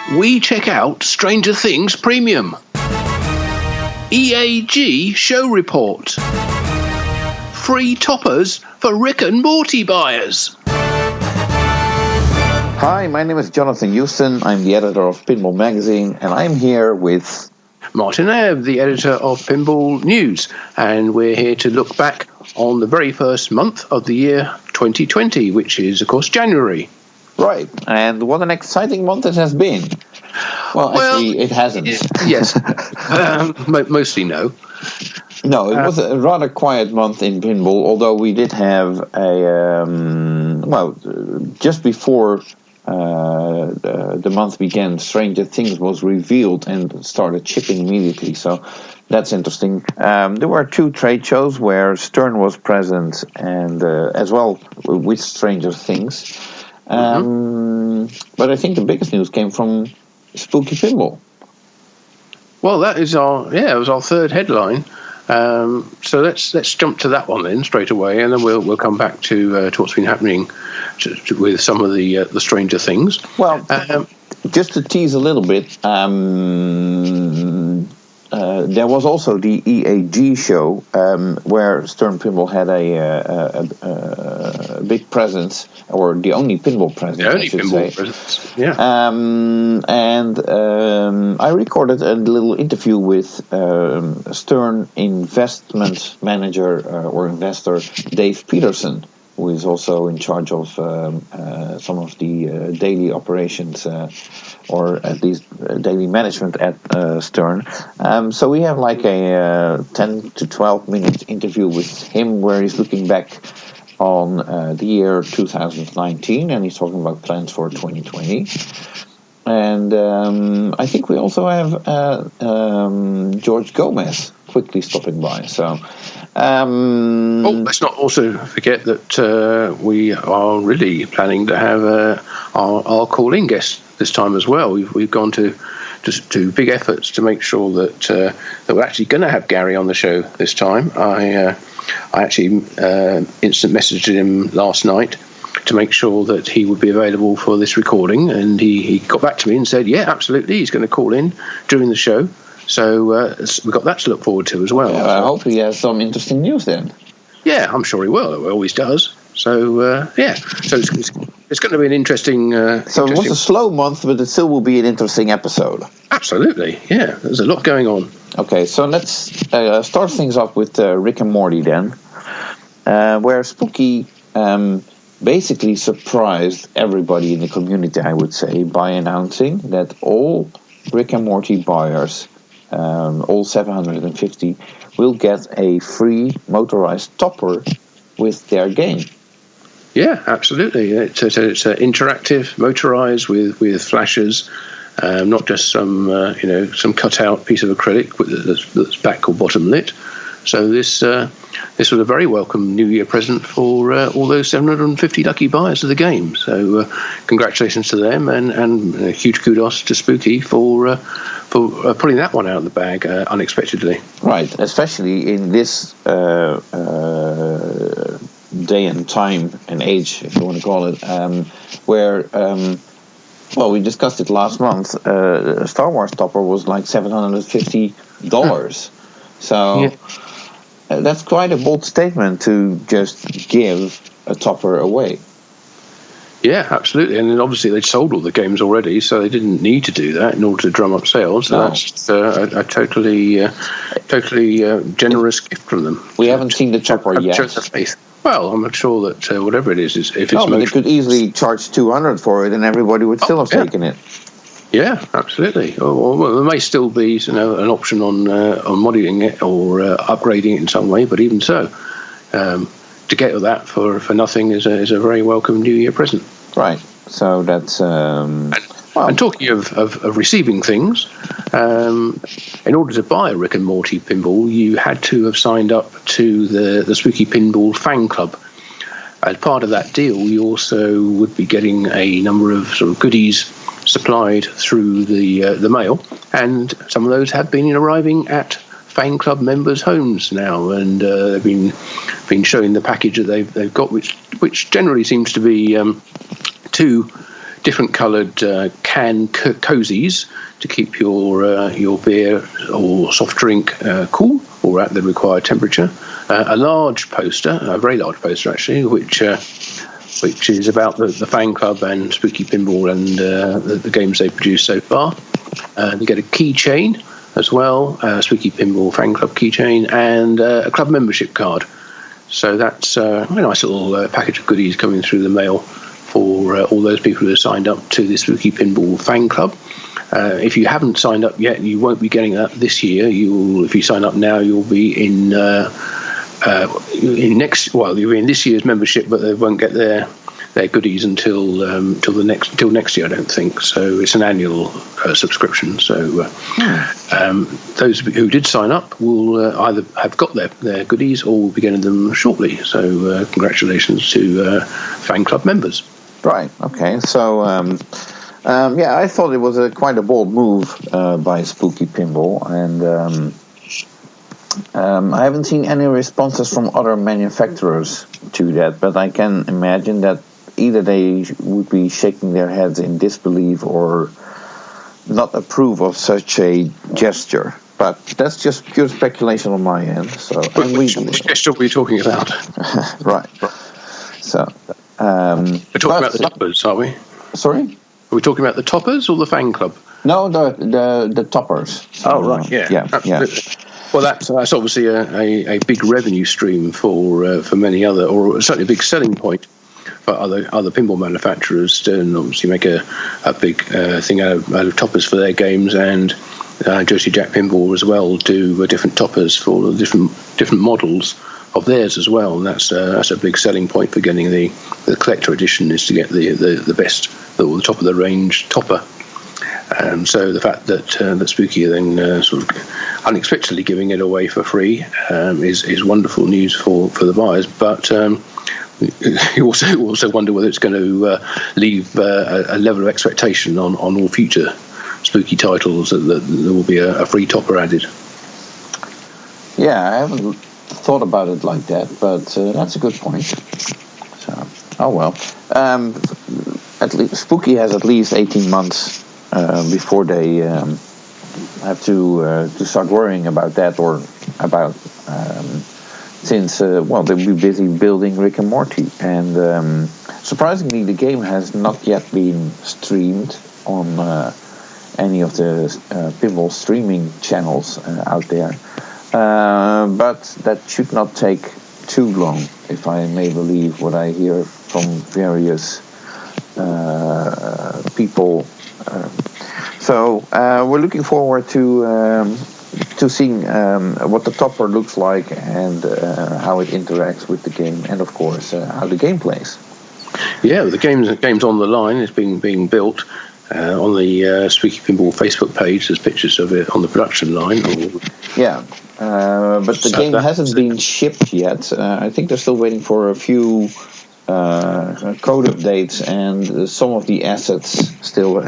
We check out Stranger Things Premium. EAG Show Report. Free toppers for Rick and Morty buyers. Hi, my name is Jonathan Joosten. I'm the editor of Pinball Magazine, and I'm here with Martin Ayub, the editor of Pinball News, and we're here to look back on the very first month of the year 2020, which is, of course, January. Right, and what an exciting month it has been. Well, actually, it hasn't. Yes, mostly no. No, it was a rather quiet month in pinball, although we did have a, just before the month began, Stranger Things was revealed and started shipping immediately, so that's interesting. There were 2 trade shows where Stern was present, and as well with Stranger Things. But I think the biggest news came from Spooky Pinball. Well, it was our third headline. So let's jump to that one then straight away, and then we'll come back to what's been happening with some of the Stranger Things. Well, just to tease a little bit, there was also the EAG show where Stern Pinball had a big presence, or the only pinball presence. The only pinball presence, yeah. And I recorded a little interview with Stern investment manager or investor Dave Peterson, who is also in charge of some of the daily operations, or at least daily management at Stern. So we have like a 10 to 12 minute interview with him where he's looking back on the year 2019, and he's talking about plans for 2020. And I think we also have George Gomez quickly stopping by. So, let's not also forget that we are really planning to have our call-in guest this time as well. We've gone to big efforts to make sure that we're actually going to have Gary on the show this time. I actually instant messaged him last night to make sure that he would be available for this recording, and he got back to me and said, yeah, absolutely, he's going to call in during the show. So we've got that to look forward to as well. Yeah, I hope he has some interesting news then. Yeah, I'm sure he will. He always does. So, so it's going to be an interesting... So it was a slow month, but it still will be an interesting episode. Absolutely, yeah. There's a lot going on. Okay, so let's start things off with Rick and Morty then, where Spooky basically surprised everybody in the community, I would say, by announcing that all Rick and Morty buyers, all 750, will get a free motorized topper with their game. Yeah, absolutely. It's interactive, motorized with flashers, not just some cutout piece of acrylic that's back or bottom lit. So this was a very welcome New Year present for all those 750 lucky buyers of the game. So congratulations to them, and huge kudos to Spooky for putting that one out of the bag unexpectedly. Right, especially in this day and time and age, if you want to call it, where, we discussed it last month, a Star Wars topper was like $750. So that's quite a bold statement to just give a topper away. Yeah, absolutely. And then obviously they'd sold all the games already, so they didn't need to do that in order to drum up sales. So that's a totally generous gift from them. We haven't seen the topper yet. Well, I'm not sure that whatever it is if it's... No, but they could easily charge $200 for it and everybody would still have taken it. Yeah, absolutely. Or there may still be an option on modding it or upgrading it in some way, but even so, to get that for nothing is a very welcome New Year present. Right. So that's... And talking of receiving things, in order to buy a Rick and Morty pinball, you had to have signed up to the Spooky Pinball fan club. As part of that deal, you also would be getting a number of sort of goodies supplied through the mail, and some of those have been arriving at fan club members' homes now, and they've been showing the package that they've got, which generally seems to be two different coloured can cozies to keep your beer or soft drink cool or at the required temperature. A large poster, a very large poster actually, which is about the fan club and Spooky Pinball and the games they've produced so far. You get a keychain as well, Spooky Pinball fan club keychain, and a club membership card. So that's a nice little package of goodies coming through the mail for all those people who have signed up to the Spooky Pinball fan club. If you haven't signed up yet, you won't be getting that this year. If you sign up now, you'll be in you'll be in this year's membership, but they won't get their goodies until next year, I don't think. So it's an annual subscription. So those who did sign up will either have got their goodies or will be getting them shortly. So congratulations to fan club members. Right. Okay. So I thought it was quite a bold move by Spooky Pinball, and I haven't seen any responses from other manufacturers to that, but I can imagine that either they would be shaking their heads in disbelief or not approve of such a gesture. But that's just pure speculation on my end. So, which gesture were you talking about? Right. So, we're talking about the toppers, are we? Sorry? Are we talking about the toppers or the fan club? No, the toppers. So, oh, right, yeah. Well, that's obviously a big revenue stream for many other, or certainly a big selling point for other pinball manufacturers to obviously make a big thing out of toppers for their games, and Josie Jack Pinball as well do different toppers for different models of theirs as well, and that's a big selling point for getting the collector edition, is to get the best, the top of the range topper. So the fact that Spooky are then sort of unexpectedly giving it away for free is wonderful news for the buyers. But you also wonder whether it's going to leave a level of expectation on all future Spooky titles that there will be a free topper added. Yeah, I haven't thought about it like that, but that's a good point. So, oh well. At least Spooky has at least 18 months before they have to start worrying about that, or about since they'll be busy building Rick and Morty, and surprisingly the game has not yet been streamed on any of the pinball streaming channels out there, but that should not take too long, if I may believe what I hear from various people. So we're looking forward to seeing what the topper looks like, and how it interacts with the game, and of course how the game plays. Yeah, the game's on the line. It's being built on the Spooky Pinball Facebook page. There's pictures of it on the production line. Yeah, but the game hasn't been shipped yet. I think they're still waiting for a few code updates, and some of the assets still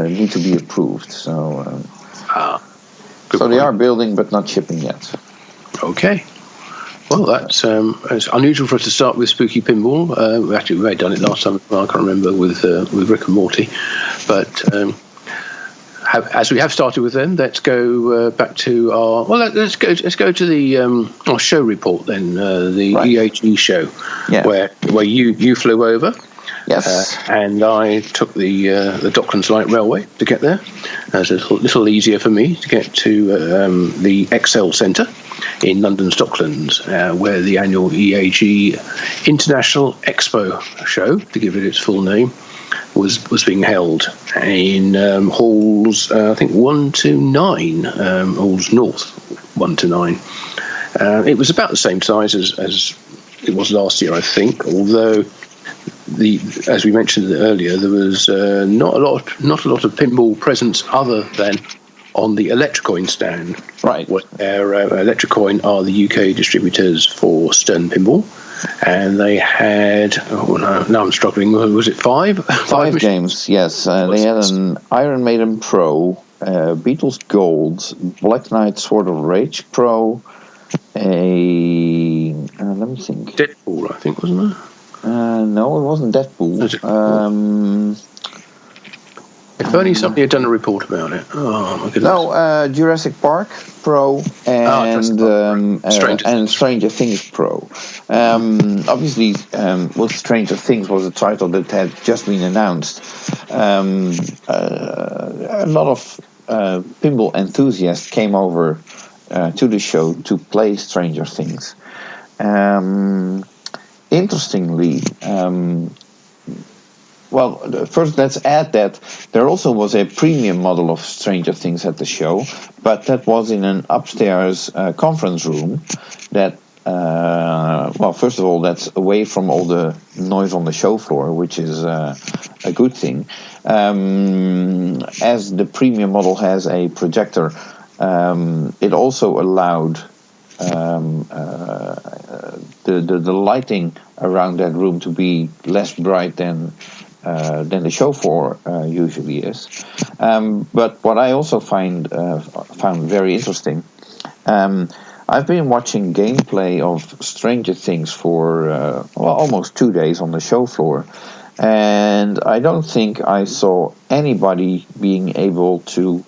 need to be approved. So, so they are building but not shipping yet. Okay. Well, that's it's unusual for us to start with Spooky Pinball. Actually, we may have done it last time. I can't remember with Rick and Morty, but as we have started with them, let's go back to our. Well, let's go to the our show report then. The right. EAG show, where you flew over. Yes, and I took the Docklands Light Railway to get there. It's a little easier for me to get to the Excel Centre in London's Docklands, where the annual EAG International Expo show, to give it its full name, was being held in halls, I think 1 to 9, halls north 1 to 9. It was about the same size as it was last year, I think, although as we mentioned earlier, there was not a lot of pinball presence other than on the Electrocoin stand. Right. Where Electrocoin are the UK distributors for Stern Pinball, and they had now I'm struggling. Was it five games? Yes, they had an Iron Maiden Pro, Beatles Gold, Black Knight Sword of Rage Pro, let me think. Deadpool, I think, wasn't there? No, it wasn't Deadpool. If only somebody had done a report about it. Oh my goodness. No, Jurassic Park Pro and Stranger Things Pro. Obviously, Stranger Things was a title that had just been announced. A lot of pinball enthusiasts came over to the show to play Stranger Things. Interestingly, first let's add that there also was a premium model of Stranger Things at the show, but that was in an upstairs conference room that, first of all, that's away from all the noise on the show floor, which is a good thing. As the premium model has a projector, it also allowed the lighting around that room to be less bright than the show floor usually is. But what I also found very interesting, I've been watching gameplay of Stranger Things for almost 2 days on the show floor, and I don't think I saw anybody being able to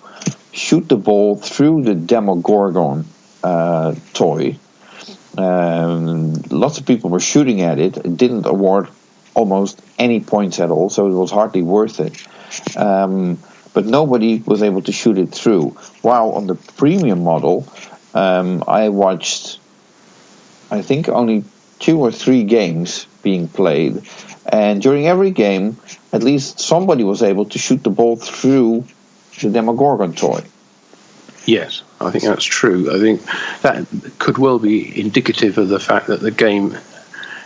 shoot the ball through the Demogorgon toy. Lots of people were shooting at it. It didn't award almost any points at all, so it was hardly worth it. But nobody was able to shoot it through. While on the premium model, I watched, I think, only 2 or 3 games being played, and during every game, at least somebody was able to shoot the ball through the Demogorgon toy. Yes, I think that's true. I think that could well be indicative of the fact that the game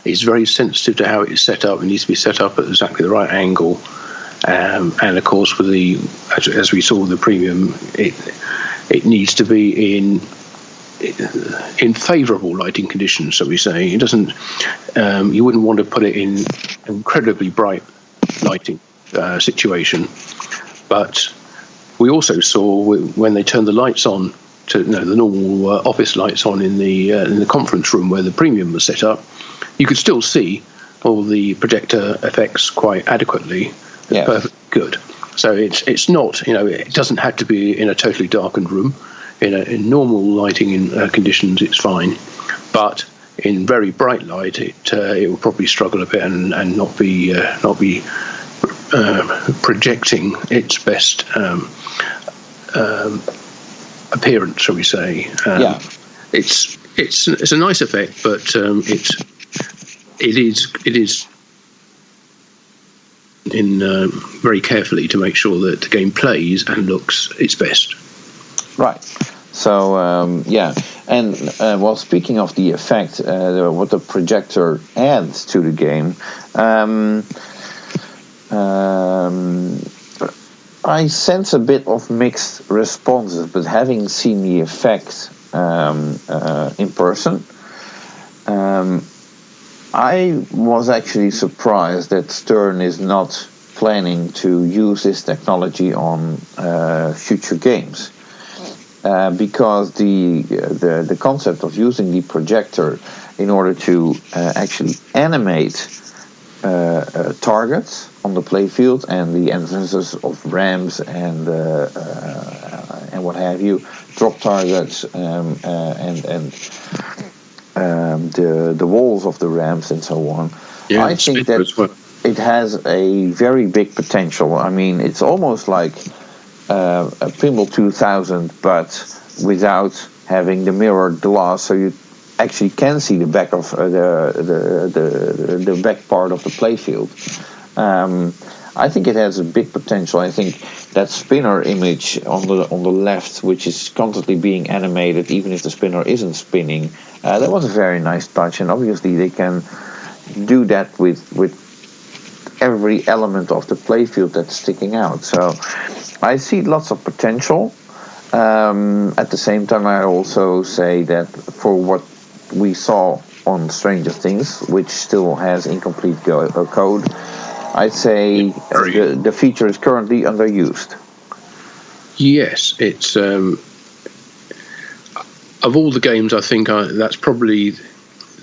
is very sensitive to how it is set up. It needs to be set up at exactly the right angle. And of course, with as we saw with the premium, it needs to be in favourable lighting conditions. So we say it doesn't. You wouldn't want to put it in incredibly bright lighting situation. But we also saw when they turned the lights on to the normal office lights on in the conference room where the premium was set up, you could still see all the projector effects quite adequately. Yeah. Perfectly good. So it's not, it doesn't have to be in a totally darkened room. In normal lighting conditions, it's fine, but in very bright light, it will probably struggle a bit and not be projecting its best appearance, shall we say? It's a nice effect, but it is in very carefully to make sure that the game plays and looks its best. Right. So and speaking of the effect, what the projector adds to the game, I sense a bit of mixed responses. But having seen the effect in person, I was actually surprised that Stern is not planning to use this technology on future games, because the concept of using the projector in order to actually animate targets on the playfield and the entrances of ramps and what have you, drop targets and the walls of the ramps and so on. Yeah, I think that it has a very big potential. I mean, it's almost like a Pinball 2000, but without having the mirrored glass, so you actually can see the back of the back part of the playfield. I think it has a big potential. I think that spinner image on the left, which is constantly being animated, even if the spinner isn't spinning, that was a very nice touch. And obviously, they can do that with every element of the playfield that's sticking out. So I see lots of potential. At the same time, I also say that for what we saw on Stranger Things, which still has incomplete code, I'd say the feature is currently underused. Yes, it's of all the games, I think that's probably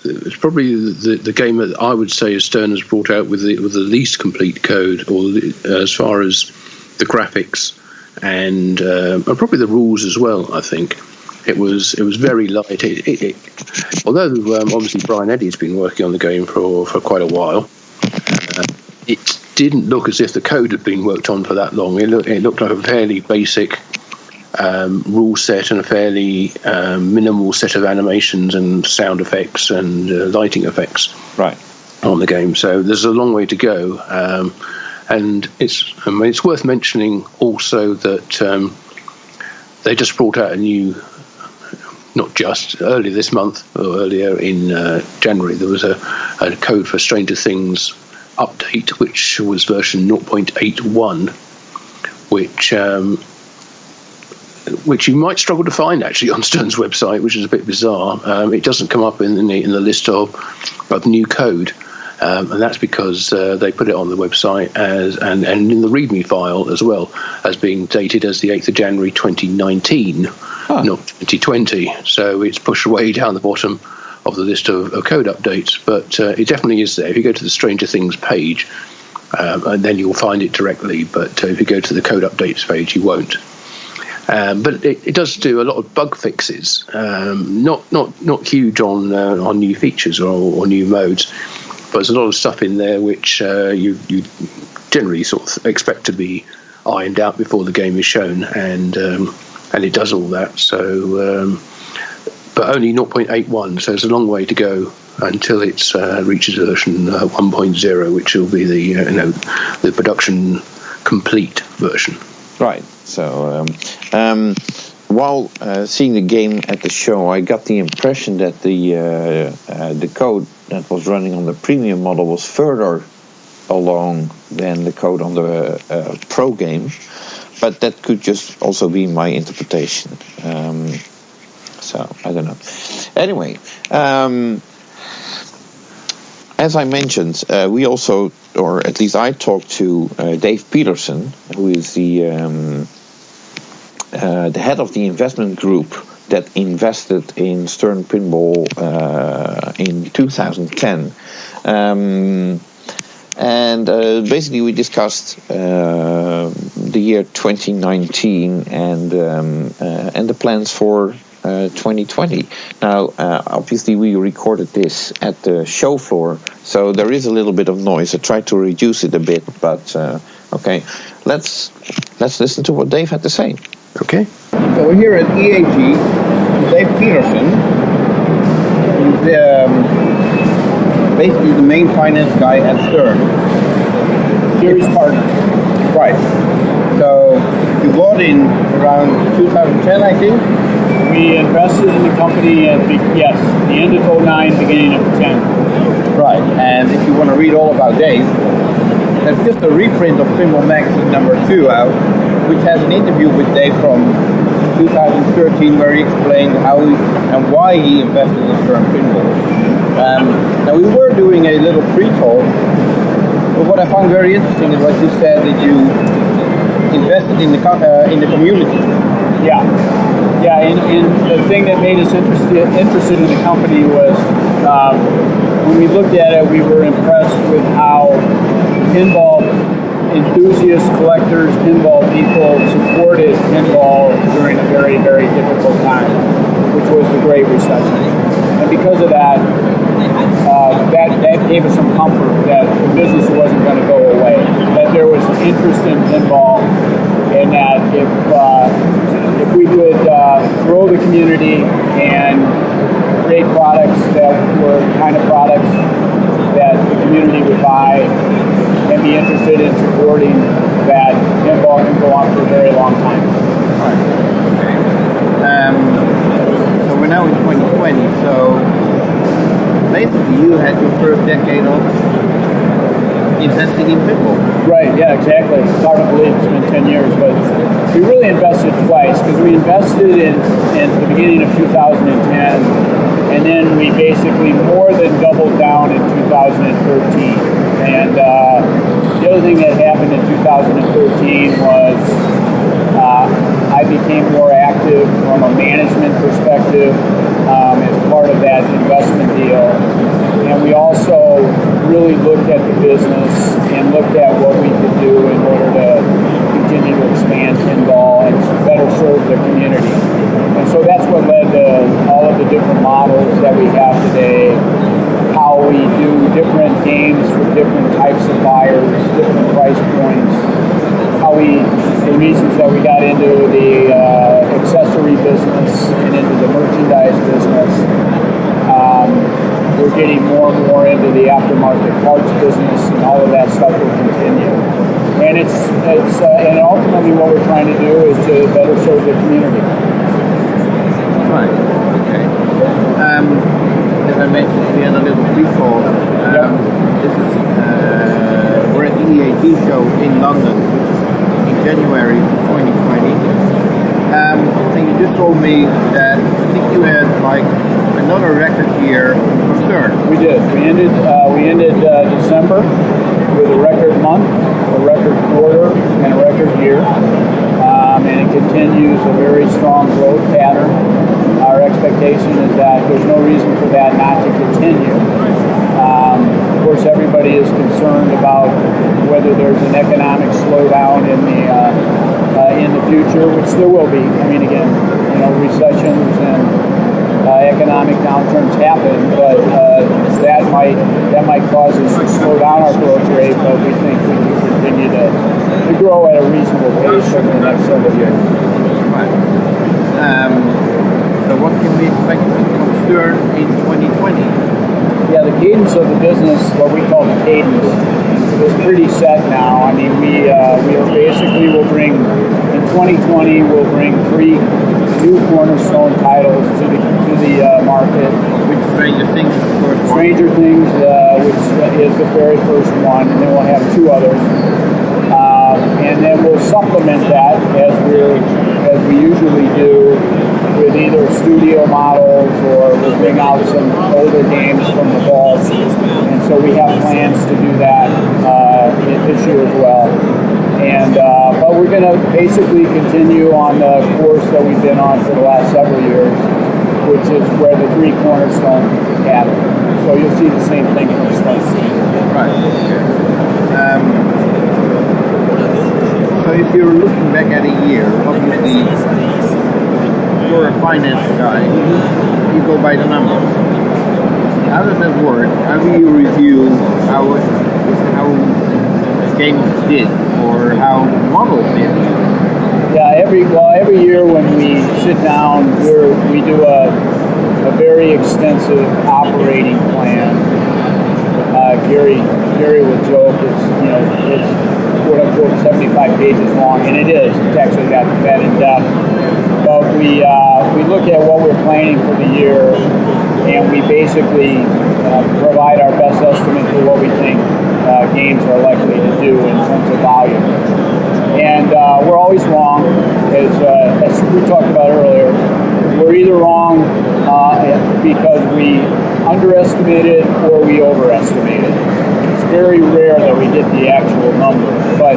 it's probably the game that I would say Stern has brought out with the least complete code, or as far as the graphics and probably the rules as well. I think it was very light. Although obviously Brian Eddy's been working on the game for quite a while, it didn't look as if the code had been worked on for that long. It looked like a fairly basic rule set and a fairly minimal set of animations and sound effects and lighting effects on the game. So there's a long way to go, and it's worth mentioning also that they just brought out a new, not just earlier this month or earlier in January, there was a code for Stranger Things update, which was version 0.81, which you might struggle to find actually on Stern's website, which is a bit bizarre. It doesn't come up in the list of new code, and that's because they put it on the website and in the README file as well as being dated as the 8th of January 2019, not 2020. So it's pushed way down the bottom of the list of code updates, but it definitely is there. If you go to the Stranger Things page, and then you'll find it directly, but if you go to the code updates page, you won't. But it does do a lot of bug fixes, not huge on new features or new modes, but there's a lot of stuff in there which you generally sort of expect to be ironed out before the game is shown, and it does all that. So, but only 0.81, so it's a long way to go until it reaches version 1.0, which will be the production complete version. Right. So while seeing the game at the show, I got the impression that the code that was running on the premium model was further along than the code on the pro game, but that could just also be my interpretation. So I don't know. Anyway, as I mentioned, we also, or at least I talked to Dave Peterson, who is the head of the investment group that invested in Stern Pinball in 2010. And basically we discussed the year 2019 and the plans for 2020. Now, obviously we recorded this at the show floor, so there is a little bit of noise. I tried to reduce it a bit, but okay. Let's listen to what Dave had to say. Okay. So we're here at EAG with Dave Peterson, who's basically the main finance guy at Stern. Gary's partner. Right. So you bought in around 2010, I think? We invested in the company at the end of 2009, beginning of 2010. Right. And if you want to read all about Dave, there's just a reprint of Pinball Magazine number 2 out, which has an interview with Dave from 2013 where he explained how and why he invested in Stern Pinball. Now we were doing a little pre-talk, but what I found very interesting is what you said, that you invested in the community. Yeah, and the thing that made us interested in the company was when we looked at it, we were impressed with how pinball enthusiasts, collectors, pinball people supported pinball during a very, very difficult time, which was the Great Recession. And because of that, that gave us some comfort that the business wasn't going to go away, that there was interest in pinball, and that if we could grow the community and create products that were the kind of products that the community would buy and be interested in supporting, that pinball can go on for a very long time. Right. Okay. So we're now in 2020, so basically you had your first decade of investing in pinball. Right, yeah, exactly. It's hard to believe it's been 10 years, but we really invested twice, because we invested in the beginning of 2010, and then we basically more than doubled down in 2013. And the other thing that happened in 2013 was I became more active perspective, from a management perspective, as part of that investment deal. And we also really looked at the business and looked at what we could do in order to continue to expand pinball and better serve the community. And so that's what led to all of the different models that we have today, how we do different games for different types of buyers, different price points, the reasons that we got into the accessory business and into the merchandise business. We're getting more and more into the aftermarket parts business, and all of that stuff will continue. And and ultimately what we're trying to do is to better serve the community. Right. Okay. As I mentioned, we had a little recall. This is we're at the EAT show in London, which is in January 2020. And you just told me that I think you had like another record year for Stern. We did. We ended December with a record month, a record quarter, and a record year. And it continues a very strong growth pattern. Our expectation is that there's no reason for that not to continue. Of course, everybody is concerned about whether there's an economic slowdown in the future, which there will be. I mean, again, recessions and economic downturns happen, but that might cause us to slow down our growth rate. But we think we can continue to grow at a reasonable pace over the next several years. Right. So what can we expect from Stern in 2020? Yeah, the cadence of the business, what we call the cadence, is pretty set now. I mean, we basically will bring, in 2020, we'll bring 3 new cornerstone titles to the market. Which Stranger Things is the first one? Stranger Things, which is the very first one, and then we'll have 2 others. And then we'll supplement that as we usually do with either studio models, or we'll bring out some older games from the vault. And so we have plans to do that this year as well. And but we're going to basically continue on the course that we've been on for the last several years, which is where the 3 cornerstone happen. So you'll see the same thing from Stone. Right. So if you're looking back at a year, obviously you're a finance guy, you go by the numbers. How does that work? How do you review how games did, or how models did? Yeah, every year when we sit down, we do a very extensive operating plan. Gary would joke, it's quote unquote 75 pages long, and it is. It's actually that in depth. But we look at what we're planning for the year, and we basically provide our best estimate for what we think games are likely to do in terms of volume. And we're always wrong, as we talked about earlier. We're either wrong because we underestimated or we overestimated. It's very rare that we get the actual number, but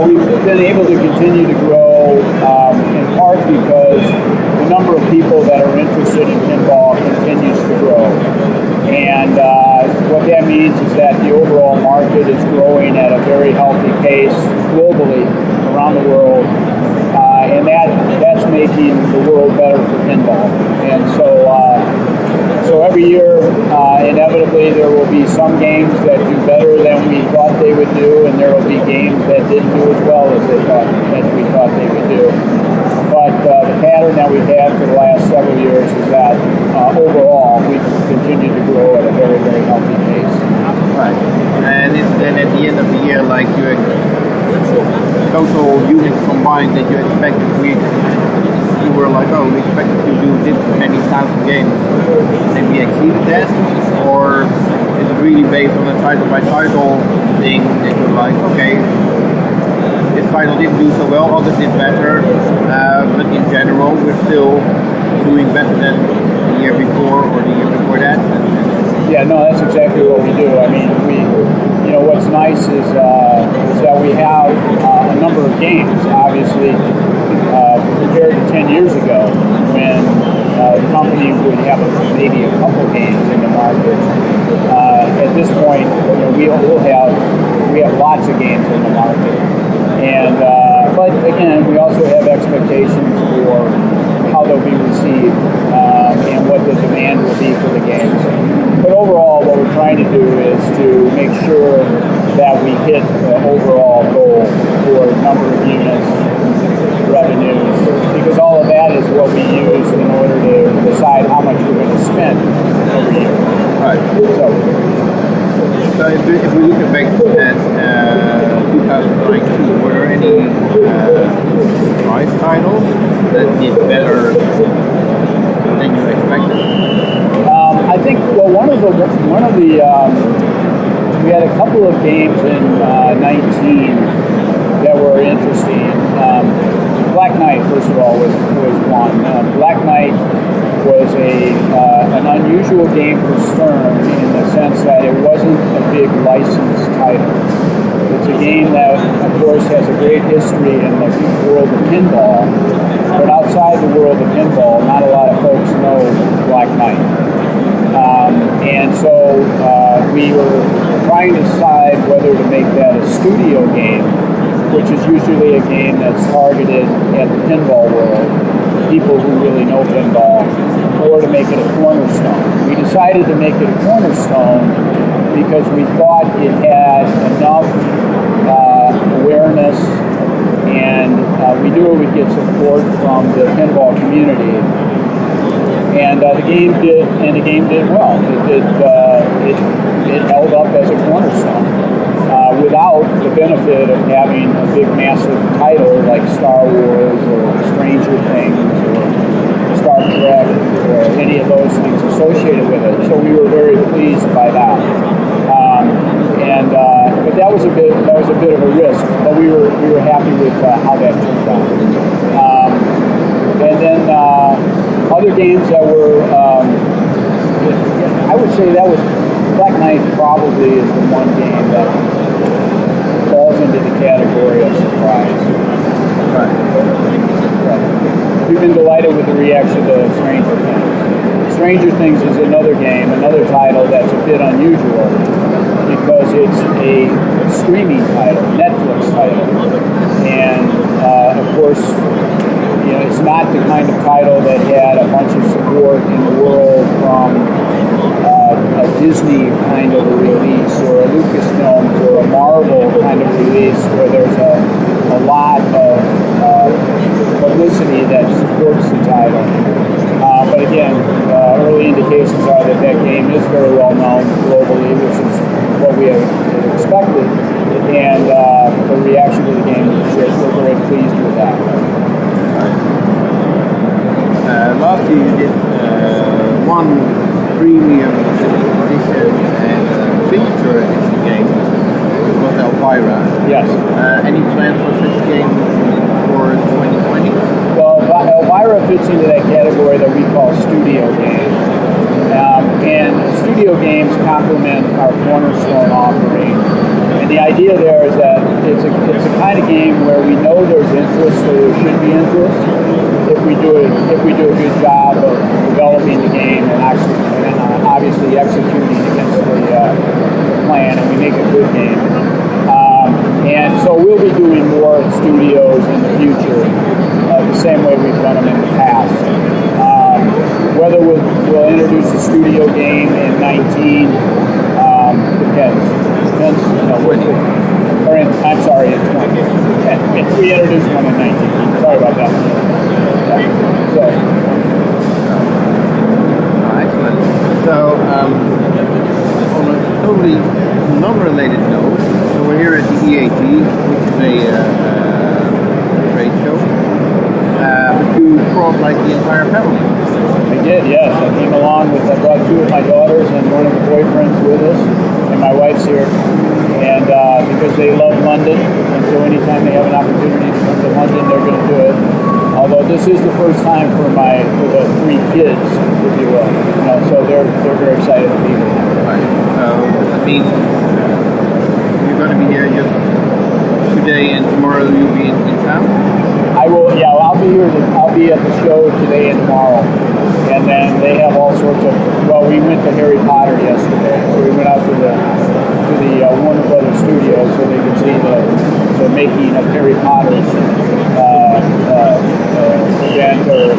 we've been able to continue to grow in part because the number of people that are interested in pinball continues to grow. And what that means is that the overall market is growing at a very healthy pace globally around the world. And that's making the world better for pinball. And so every year, inevitably, there will be some games that do better than we thought they would do, and there will be games that didn't do as well as we thought they would do. But the pattern that we've had for the last several years is that overall, we continue to grow at a very, very healthy pace. Right. And then at the end of the year, like you total units combined that you expected, you were like, oh, we expected to do this many thousand games, and we exceeded that? Or is it really based on a title by title thing that you're like, okay, this title didn't do so well, others did better, but in general we're still doing better than the year before or the year before that? Yeah, no, that's exactly what we do. I mean, what's nice is that we have a number of games. Obviously, compared to 10 years ago when the company would have maybe a couple games in the market. At this point, we have lots of games in the market, and but again, we also have expectations for how they'll be received and what the demand will be for the games. But overall, what we're trying to do is to make sure that we hit the overall goal for number of units, revenues, because all of that is what we use in order to decide how much we're going to spend every year. Right. So if we look back at 2019, were there any surprise titles that did better than you expected? I think one of the we had a couple of games in 19 that were interesting. Black Knight, first of all, was one. Black Knight was an unusual game for Stern in the sense that it wasn't a big licensed title. It's a game that, of course, has a great history in the world of pinball, but outside the world of pinball, not a lot of folks know Black Knight. And so we were trying to decide whether to make that a studio game, which is usually a game that's targeted at the pinball world, people who really know pinball, or to make it a cornerstone. We decided to make it a cornerstone because we thought it had enough awareness, and we knew it would get support from the pinball community. And the game did well. It held up as a cornerstone. Without the benefit of having a big, massive title like Star Wars or Stranger Things or Star Trek or any of those things associated with it. So we were very pleased by that. But that was a bit of a risk. But we were happy with how that turned out. And then other games that were, I would say that was Black Knight probably is the one game that falls into the category of surprise. Right. We've been delighted with the reaction to Stranger Things. Stranger Things is another game, another title that's a bit unusual because it's a streaming title, Netflix title. And of course, it's not the kind of title that had a bunch of support in the world from a Disney kind of a release or a Lucasfilm or a Marvel kind of release where there's a lot of publicity that supports the title. But again, early indications are that game is very well known globally, which is what we had expected. And the reaction to the game is great. We're very pleased with that. Last year you did one premium edition and signature edition game. It was Elvira. Yes. Any plans for such a game for 2020? Well, Elvira fits into that category that we call studio games. And studio games complement our cornerstone offering. And the idea there is that it's a kind of game where we know there's interest, or there should be interest, if we do a good job of developing the game and obviously executing against the plan, and we make a good game. And so we'll be doing more studios in the future, the same way we've done them in the past. Whether we'll introduce a studio game in 19 depends. I'm sorry, in 20. We introduced one in 19. Sorry about that. Excellent. So, on a totally non-related note, so we're here at the EAT, which is a trade show. But you brought like the entire family. I did, yes. I came along I brought two of my daughters and one of the boyfriends with us, and my wife's here. And because they love London, and so anytime they have an opportunity to come to London, they're going to do it. Although this is the first time for the three kids, if you will. So they're very excited to be here. Right. Does that mean you're going to be here just today and tomorrow you'll be in town? I I will. Yeah, I'll be here. I'll be at the show today and tomorrow, and then they have all sorts of. Well, we went to Harry Potter yesterday, so we went out to the Warner Brothers studios so they could see the making of Harry Potter's event or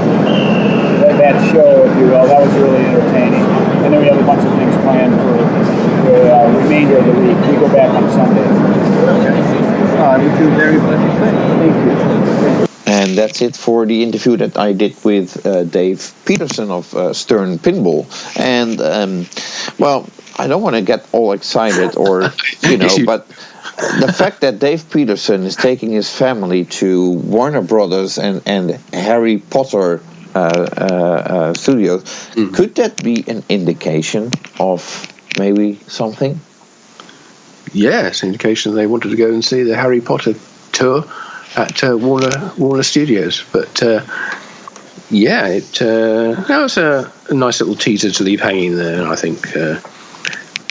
that show, if you will. That was really entertaining. And then we have a bunch of things planned for the remainder of the week. We go back on Sunday. You do very pleasant thing. Thank you. And that's it for the interview that I did with Dave Peterson of Stern Pinball. And, well, I don't want to get all excited or, but the fact that Dave Peterson is taking his family to Warner Brothers and Harry Potter studios, could that be an indication of maybe something? Yeah, it's an indication they wanted to go and see the Harry Potter tour at Warner Studios. But that was a nice little teaser to leave hanging there. I think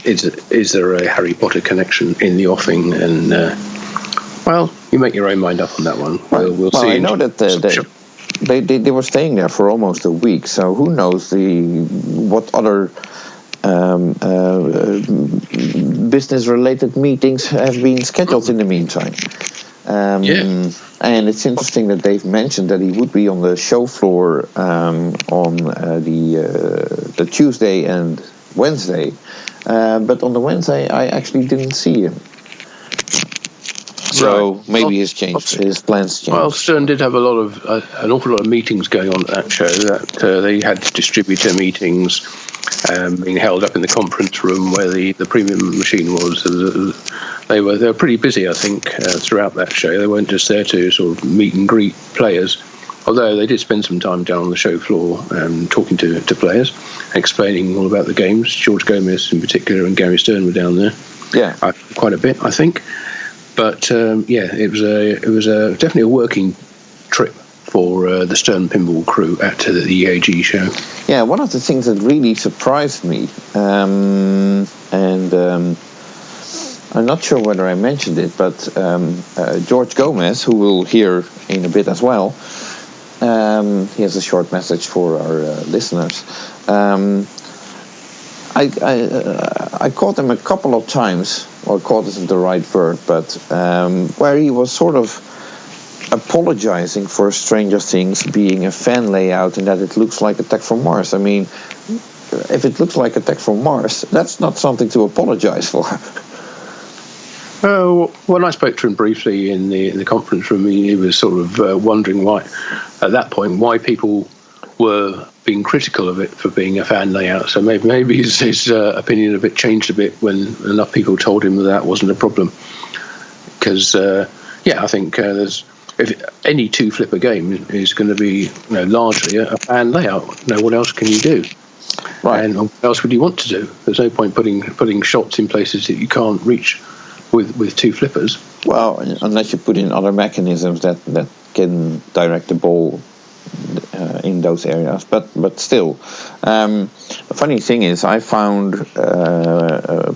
is there a Harry Potter connection in the offing? And well, you make your own mind up on that one. We'll see. I know that they were staying there for almost a week, so who knows what other business-related meetings have been scheduled in the meantime. And it's interesting that Dave mentioned that he would be on the show floor on the Tuesday and Wednesday, but on the Wednesday I actually didn't see him. So maybe his plans changed. Well, Stern did have an awful lot of meetings going on at that show. That they had distributor meetings being held up in the conference room where the premium machine was. They were pretty busy, I think, throughout that show. They weren't just there to sort of meet and greet players, although they did spend some time down on the show floor talking to players, explaining all about the games. George Gomez in particular and Gary Stern were down there. Yeah, quite a bit, I think. But it was definitely a working trip for the Stern Pinball crew at the EAG show. Yeah, one of the things that really surprised me, and I'm not sure whether I mentioned it, but George Gomez, who we'll hear in a bit as well, he has a short message for our listeners. I caught him a couple of times, well, caught isn't the right word, but where he was sort of apologizing for Stranger Things being a fan layout and that it looks like Attack from Mars. I mean, if it looks like Attack from Mars, that's not something to apologize for. When I spoke to him briefly in the conference room, he was sort of wondering why, at that point, why people were being critical of it for being a fan layout. So maybe his opinion of it changed a bit when enough people told him that wasn't a problem. Because I think if any two flipper game is going to be largely a fan layout. What else can you do? Right. And what else would you want to do? There's no point putting shots in places that you can't reach with two flippers. Well, unless you put in other mechanisms that can direct the ball in those areas, but still, the funny thing is, I found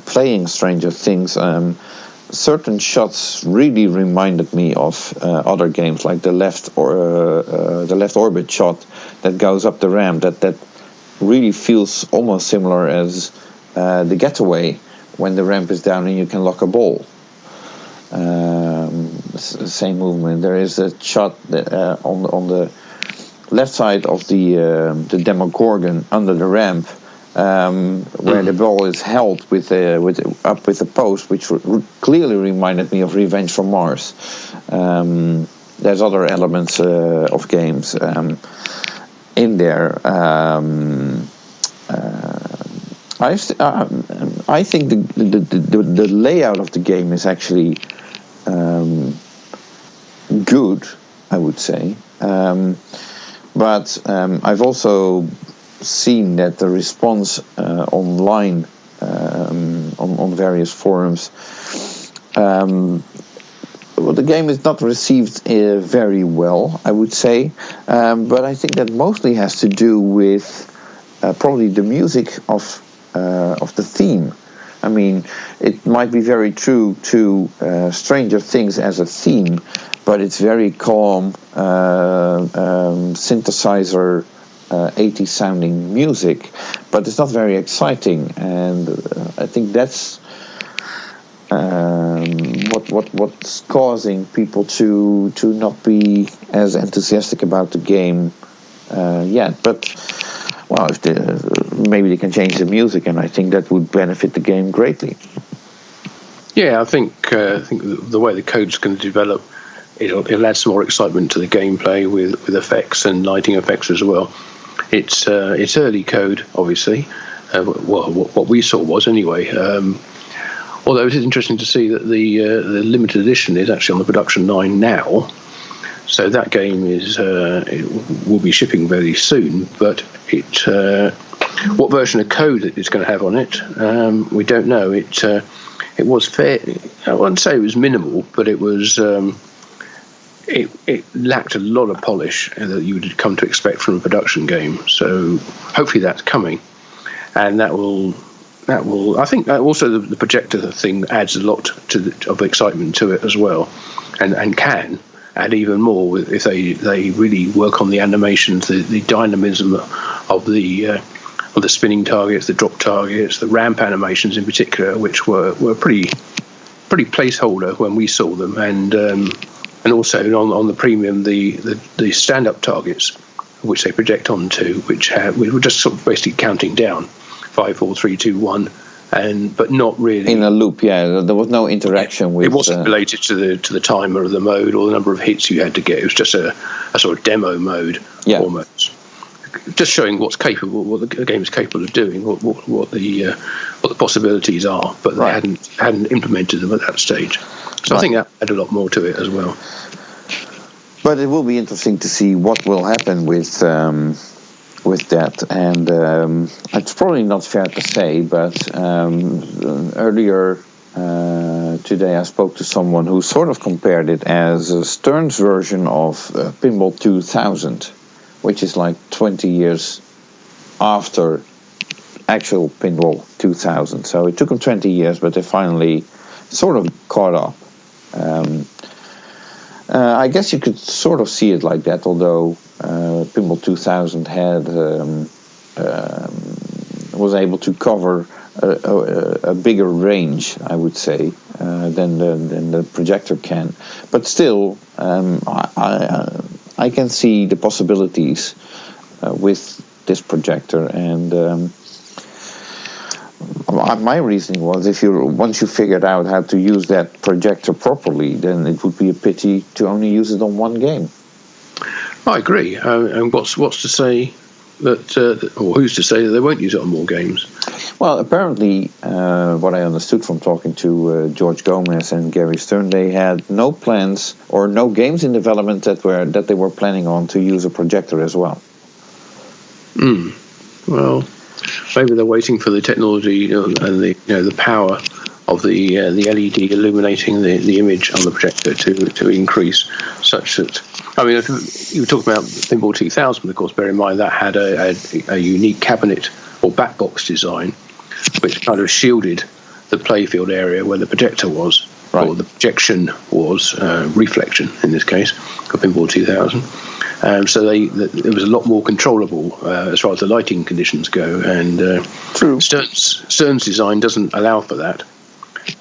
playing Stranger Things, certain shots really reminded me of other games, like the left orbit shot that goes up the ramp. That really feels almost similar as the getaway when the ramp is down and you can lock a ball. Same movement. There is a shot on the left side of the Demogorgon under the ramp, where the ball is held with a post, which clearly reminded me of Revenge from Mars. There's other elements of games in there. I think the layout of the game is actually good, I would say. But I've also seen that the response online on various forums, the game is not received very well, I would say. But I think that mostly has to do with probably the music of the theme. I mean, it might be very true to Stranger Things as a theme, but it's very calm, synthesizer, 80s sounding music, but it's not very exciting, and I think that's what's causing people to not be as enthusiastic about the game yet. But well, if maybe they can change the music, and I think that would benefit the game greatly. Yeah, I think the way the code's going to develop, it'll add some more excitement to the gameplay with effects and lighting effects as well. It's early code, obviously. What we saw was anyway. Although it is interesting to see that the limited edition is actually on the production line now. So that game it will be shipping very soon, but what version of code it's going to have on it, we don't know. It was fair. I wouldn't say it was minimal, but it was. It lacked a lot of polish that you would come to expect from a production game. So hopefully that's coming, and that will. I think also the projector thing adds a lot of excitement to it as well, and can add even more if they really work on the animations, the dynamism of the spinning targets, the drop targets, the ramp animations in particular, which were pretty placeholder when we saw them, and also on the premium the stand up targets which they project onto, which were just sort of basically counting down 5, 4, 3, 2, 1. But not really in a loop. Yeah, there was no interaction with. It wasn't related to the timer of the mode or the number of hits you had to get. It was just a sort of demo mode, almost, just showing what the game is capable of doing, what the possibilities are. But they hadn't implemented them at that stage. So I think that had a lot more to it as well. But it will be interesting to see what will happen with that, and it's probably not fair to say, but earlier today I spoke to someone who sort of compared it as Stern's version of Pinball 2000, which is like 20 years after actual Pinball 2000. So it took them 20 years, but they finally sort of caught up. I guess you could sort of see it like that, although Pinball 2000 was able to cover a bigger range, I would say, than the projector can. But still, I can see the possibilities with this projector, and my reasoning was once you figured out how to use that projector properly, then it would be a pity to only use it on one game. I agree. And what's to say that, or who's to say that they won't use it on more games? Well, apparently, what I understood from talking to George Gomez and Gary Stern, they had no plans or no games in development that they were planning on to use a projector as well. Well, maybe they're waiting for the technology and the power of the LED illuminating the image on the projector to increase, such that, I mean, if you were talking about Pinball 2000, of course, bear in mind that had a unique cabinet or back box design, which kind of shielded the playfield area where the projector was, or the projection was, reflection in this case, for Pinball 2000. So it was a lot more controllable as far as the lighting conditions go, and Stern's design doesn't allow for that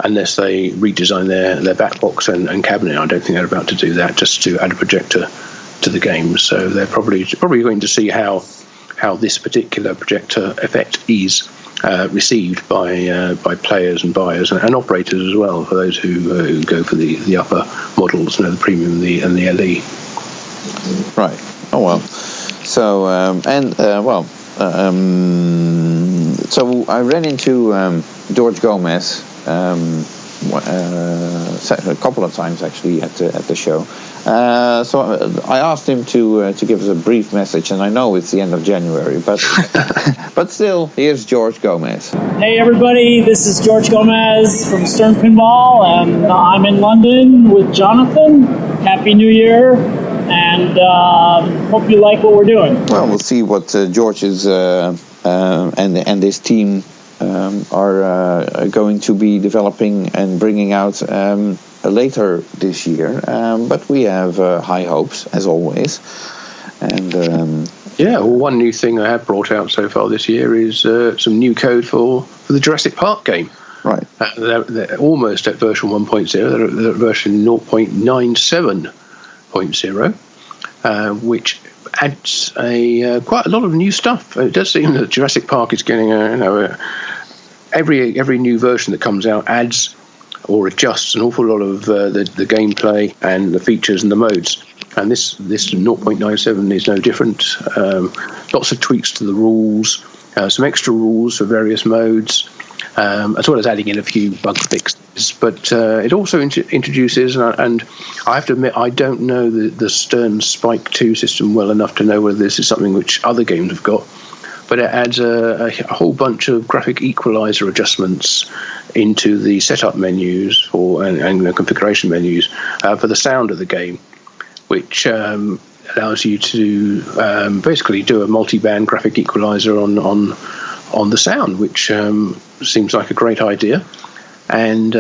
unless they redesign their back box and cabinet. I don't think they're about to do that just to add a projector to the game. So they're probably going to see how this particular projector effect is received by players and buyers and operators as well, for those who go for the upper models, the premium and the LE. Right. Oh well. So so I ran into George Gomez a couple of times actually at the show. So I asked him to give us a brief message, and I know it's the end of January, but but still, here's George Gomez. Hey everybody, this is George Gomez from Stern Pinball, and I'm in London with Jonathan. Happy New Year, and hope you like what we're doing. Well, we'll see what George is and his team are going to be developing and bringing out later this year. But we have high hopes, as always. And one new thing I have brought out so far this year is some new code for the Jurassic Park game. Right. They're almost at version 1.0. They're at version 0.97.0, which adds quite a lot of new stuff. It does seem that Jurassic Park is getting every new version that comes out adds or adjusts an awful lot of the gameplay and the features and the modes. And this 0.97 is no different. Lots of tweaks to the rules, some extra rules for various modes, as well as adding in a few bug fixes. But it also introduces, and I have to admit, I don't know the Stern Spike 2 system well enough to know whether this is something which other games have got. But it adds a whole bunch of graphic equalizer adjustments into the setup menus and the configuration menus for the sound of the game, which allows you to basically do a multi-band graphic equalizer on the sound, which seems like a great idea. And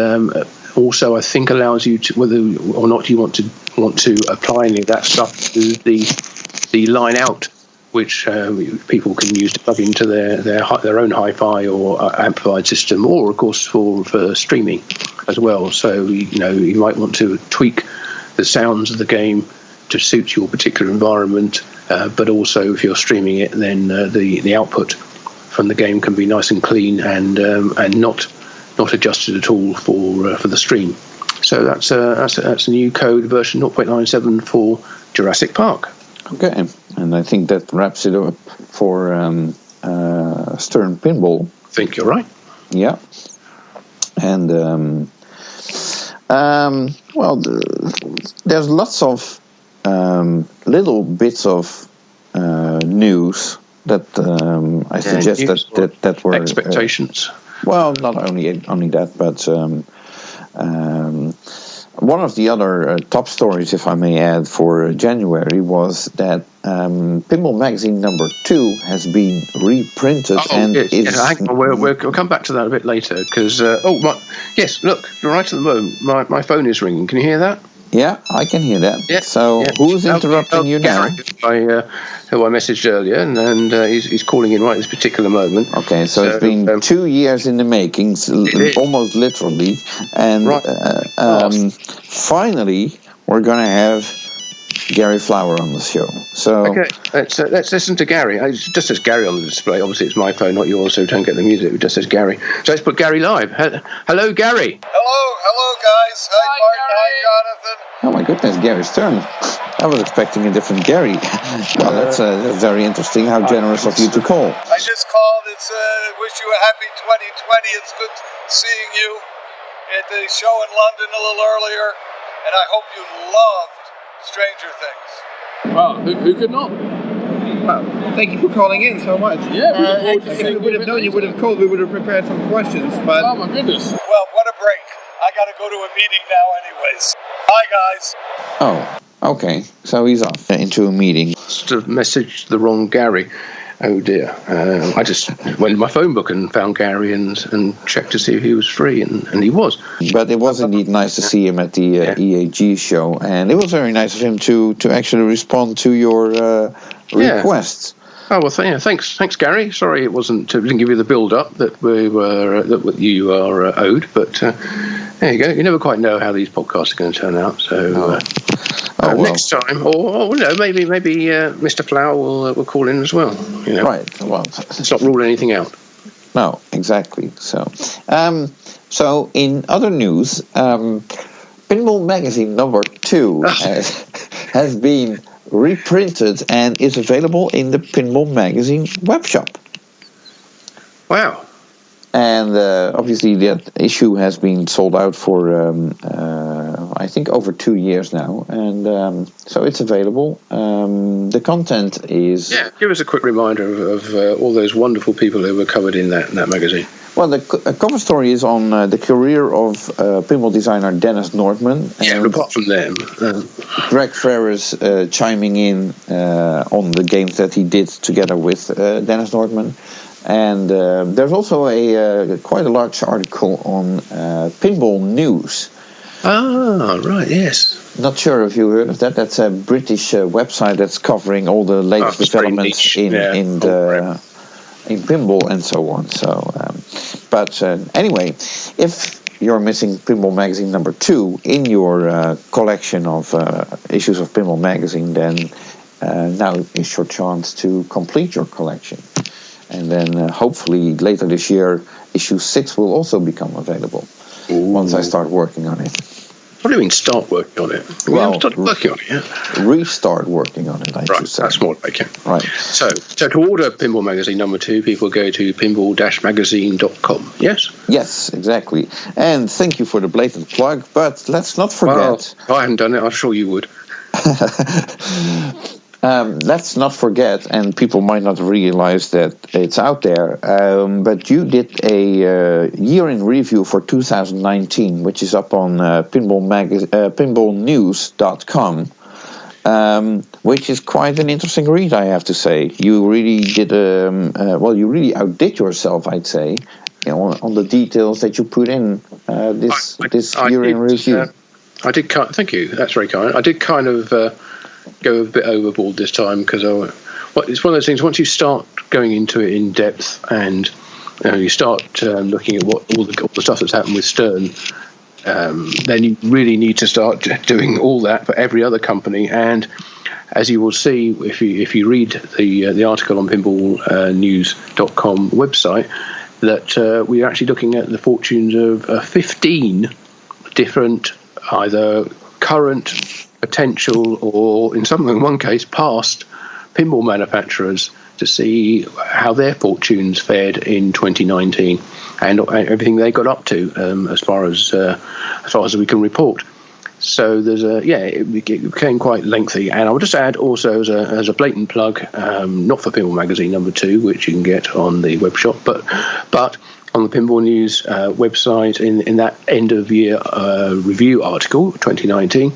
also, I think allows you to, whether or not you want to apply any of that stuff to the line out, which people can use to plug into their own hi-fi or amplified system, or of course for streaming as well. So you might want to tweak the sounds of the game to suit your particular environment, but also if you're streaming it, then the output from the game can be nice and clean and not adjusted at all for the stream. So that's a new code version 0.97 for Jurassic Park. Okay, and I think that wraps it up for Stern Pinball. I think you're right. Yeah, and there's lots of little bits of news that I suggest that were expectations. Well, not only that, but one of the other top stories, if I may add, for January was that Pinball Magazine number 2 has been reprinted hang on, we'll come back to that a bit later because yes, look, right at the moment, my phone is ringing. Can you hear that? Yeah, I can hear that. Yeah, so who's interrupting you now? Who I messaged earlier, and he's calling in right at this particular moment. Okay, so it's been 2 years in the making, almost literally, and finally we're going to have Gary Flower on the show. So okay, let's listen to Gary. It just says Gary on the display. Obviously, it's my phone, not yours, so don't get the music. It just says Gary. So let's put Gary live. Hello, Gary. Hello, guys. Hi, Martin. Hi, Jonathan. Oh my goodness, Gary's turn. I was expecting a different Gary. Well, that's very interesting. How generous of you to call. I just called. It's wish you a happy 2020. It's good seeing you at the show in London a little earlier, and I hope you loved Stranger Things. Well, who could not? Well, thank you for calling in so much. Yeah, if we would have known you would have called, we would have prepared some questions. But oh my goodness! Well, what a break! I got to go to a meeting now, anyways. Bye, guys. Oh, okay. So he's off into a meeting. Must have messaged the wrong Gary. Oh dear. I just went to my phone book and found Gary and checked to see if he was free, and he was. But it was indeed nice to see him at the EAG show, and it was very nice of him to actually respond to your requests. Oh well, thanks, Gary. Sorry, it didn't give you the build-up that you are owed, but there you go. You never quite know how these podcasts are going to turn out. So next time, or maybe Mr. Flower will call in as well. Right. Well, let's not rule anything out. No, exactly. So in other news, Pinball Magazine number 2 has been reprinted and is available in the Pinball Magazine webshop. Wow. And obviously that issue has been sold out for I think over 2 years now, and so it's available. The content is... Yeah, give us a quick reminder of all those wonderful people who were covered in that magazine. Well, the cover story is on the career of pinball designer Dennis Nordman. Yeah, apart from them. Greg Ferris chiming in on the games that he did together with Dennis Nordman. And there's also quite a large article on Pinball News. Ah, right, yes. Not sure if you heard of that. That's a British website that's covering all the latest developments in pinball and so on. So, but anyway, if you're missing Pinball Magazine number 2 in your collection of issues of Pinball Magazine, then now is your chance to complete your collection. And then hopefully later this year, issue 6 will also become available. Ooh. Once I start working on it. What do you mean start working on it? We haven't started working on it yet. Restart working on it, I should say. That's more like it. Right. So to order Pinball Magazine number 2, people go to pinball-magazine.com, yes? Yes, exactly. And thank you for the blatant plug, but let's not forget... Well, I haven't done it, I'm sure you would. Let's not forget, and people might not realize that it's out there, but you did a year in review for 2019, which is up on pinballnews.com, which is quite an interesting read, I have to say. You really did, you really outdid yourself, I'd say, on the details that you put in this year in review. Thank you, that's very kind. I did kind of... go a bit overboard this time because it's one of those things. Once you start going into it in depth and you start looking at all the stuff that's happened with Stern, then you really need to start doing all that for every other company. And as you will see, if you read the article on pinballnews.com website, that we're actually looking at the fortunes of 15 different either current, potential, or in one case past pinball manufacturers to see how their fortunes fared in 2019 and everything they got up to as far as we can report. So there's it became quite lengthy, and I would just add also as a blatant plug, not for Pinball Magazine number 2, which you can get on the web shop, but on the Pinball News website in that end of year review article 2019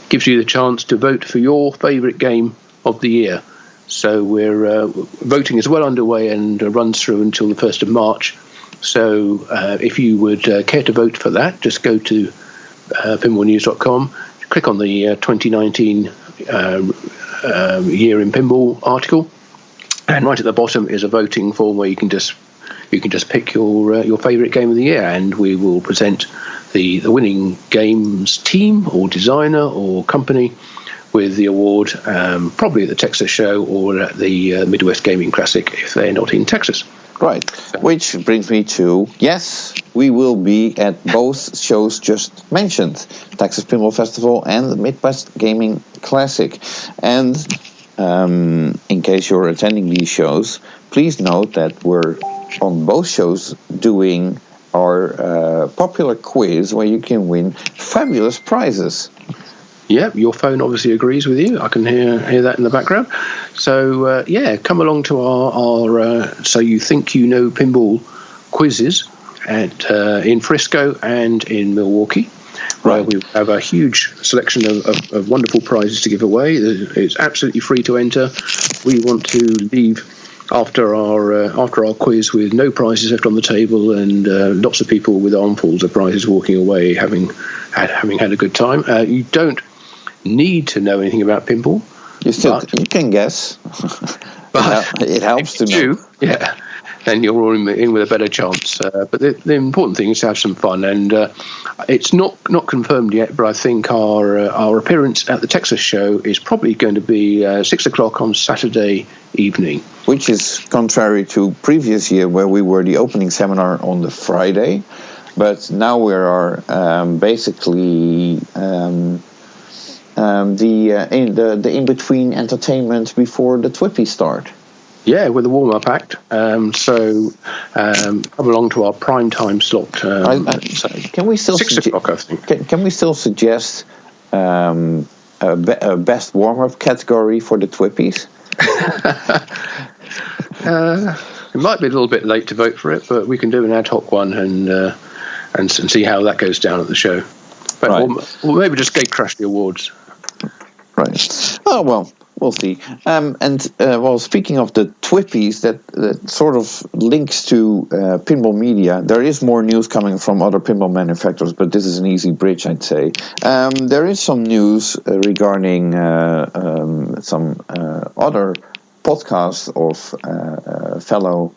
gives you the chance to vote for your favourite game of the year. So we're voting is well underway and runs through until the 1st of March. So if you would care to vote for that, just go to pinballnews.com, click on the 2019 year in pinball article, and right at the bottom is a voting form where you can just pick your favourite game of the year, and we will present the winning games team or designer or company with the award probably at the Texas show or at the Midwest Gaming Classic if they're not in Texas. Right, which brings me to, yes, we will be at both shows just mentioned, Texas Pinball Festival and the Midwest Gaming Classic. And in case you're attending these shows, please note that we're on both shows doing our popular quiz where you can win fabulous prizes. Yeah, your phone obviously agrees with you. I can hear that in the background. So, come along to our So You Think You Know Pinball quizzes in Frisco and in Milwaukee. Right. We have a huge selection of wonderful prizes to give away. It's absolutely free to enter. We want to leave after our quiz with no prizes left on the table and lots of people with armfuls of prizes walking away having had a good time. You don't need to know anything about pinball. You can guess. But it helps to know. Yeah, then you're all in with a better chance. But the important thing is to have some fun, and it's not confirmed yet. But I think our appearance at the Texas show is probably going to be 6:00 on Saturday evening, which is contrary to previous year where we were the opening seminar on the Friday, but now we are basically. The in-between entertainment before the Twippy start. Yeah, with a warm-up act. So come along to our prime time slot. Can we still 6:00, I think. Can we still suggest a best warm-up category for the Twippies? It might be a little bit late to vote for it, but we can do an ad hoc one and see how that goes down at the show. But right. or maybe just gate crash the awards. Right. Oh, well, we'll see. Speaking of the Twippies, that sort of links to Pinball Media. There is more news coming from other pinball manufacturers, but this is an easy bridge, I'd say. There is some news regarding some other podcasts of fellow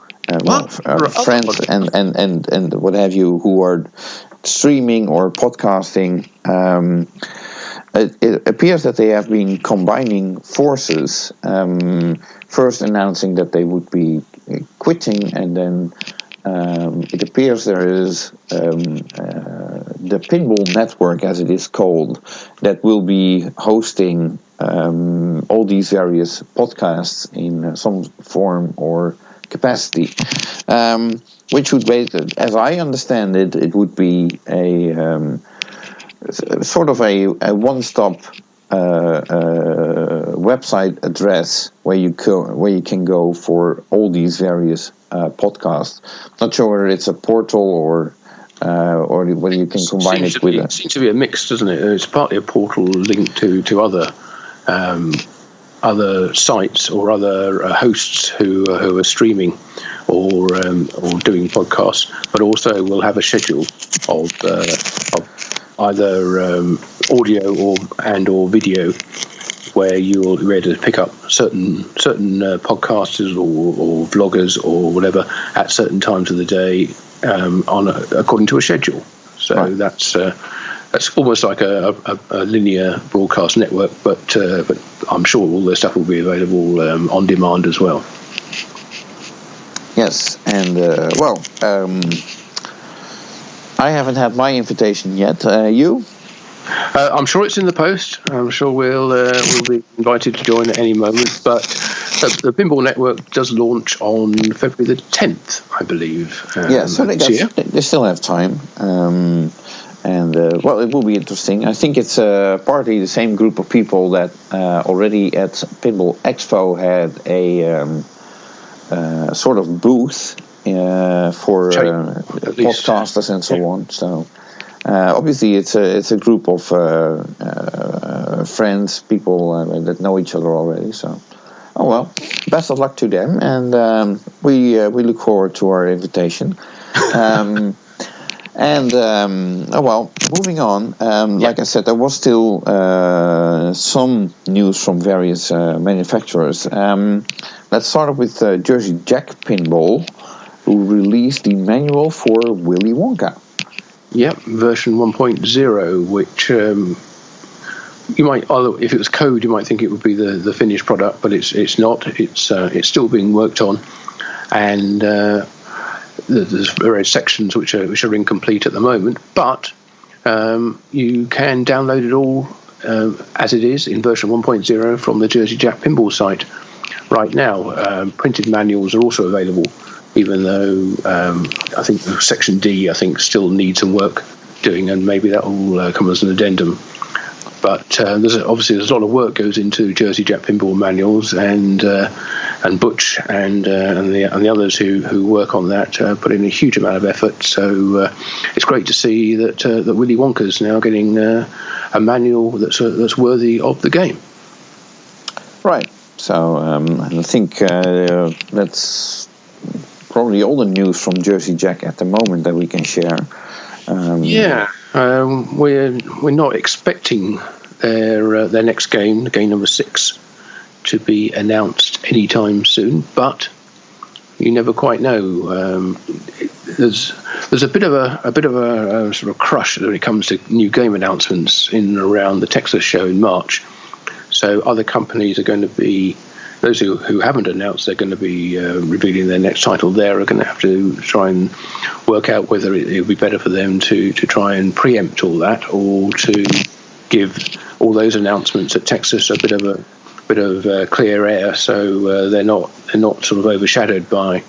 friends and what have you who are streaming or podcasting. It appears that they have been combining forces, first announcing that they would be quitting, and then it appears there is the Pinball Network, as it is called, that will be hosting all these various podcasts in some form or capacity, which would be, as I understand it, it would be a sort of a one-stop website address where you can go for all these various podcasts. Not sure whether it's a portal or whether you can combine it with. It seems to be a mix, doesn't it? It's partly a portal linked to other sites or other hosts who are streaming or doing podcasts, but also will have a schedule of either audio or video, where you'll be able to pick up certain podcasters or vloggers or whatever at certain times of the day according to a schedule. So right. That's almost like a linear broadcast network, but I'm sure all their stuff will be available on demand as well. Yes, and I haven't had my invitation yet. You? I'm sure it's in the post. I'm sure we'll be invited to join at any moment. But the Pinball Network does launch on February the 10th, I believe. So they still have time. It will be interesting. I think it's partly the same group of people that already at Pinball Expo had a sort of booth for podcasters and so on. So obviously it's a group of friends, people that know each other already. So best of luck to them, and we look forward to our invitation. Moving on. Like I said, there was still some news from various manufacturers. Let's start with Jersey Jack Pinball, who released the manual for Willy Wonka. Yep, version 1.0, which you might, if it was code, you might think it would be the finished product, but it's not. It's still being worked on, and there's various sections which are incomplete at the moment. But you can download it all as it is in version 1.0 from the Jersey Jack Pinball site right now. Printed manuals are also available, even though I think section D still needs some work doing, and maybe that will come as an addendum. But there's a lot of work goes into Jersey Jack Pinball manuals, and Butch and the others who work on that put in a huge amount of effort. So it's great to see that Willy Wonka's now getting a manual that's worthy of the game. Right. So I think that's probably all the news from Jersey Jack at the moment that we can share. We're not expecting their next game, game number 6, to be announced anytime soon, but you never quite know. There's a bit of a sort of crush when it comes to new game announcements in and around the Texas show in March. So other companies are going to be, those who haven't announced they're going to be revealing their next title there, are going to have to try and work out whether it would be better for them to try and preempt all that, or to give all those announcements at Texas a bit of clear air, so they're not sort of overshadowed by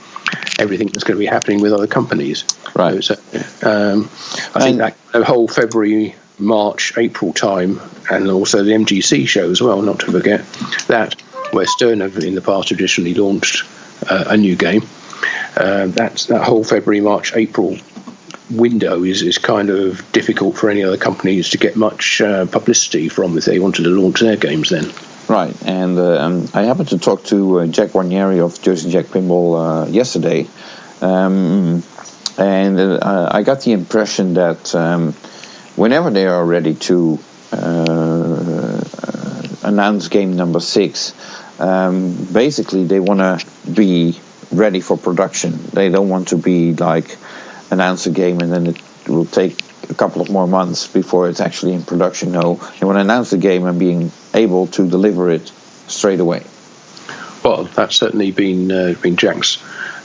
everything that's going to be happening with other companies. Right. So I think that whole February, March, April time, and also the MGC show as well, not to forget that, where Stern have in the past traditionally launched a new game. That whole February, March, April window is kind of difficult for any other companies to get much publicity from if they wanted to launch their games then. Right, and I happened to talk to Jack Guarnieri of Jersey Jack Pinball yesterday, and I got the impression that whenever they are ready to announce game number 6, basically they want to be ready for production. They don't want to be like announce a game and then it will take a couple of more months before it's actually in production. No, they want to announce the game and being able to deliver it straight away. Well, that's certainly been Jack's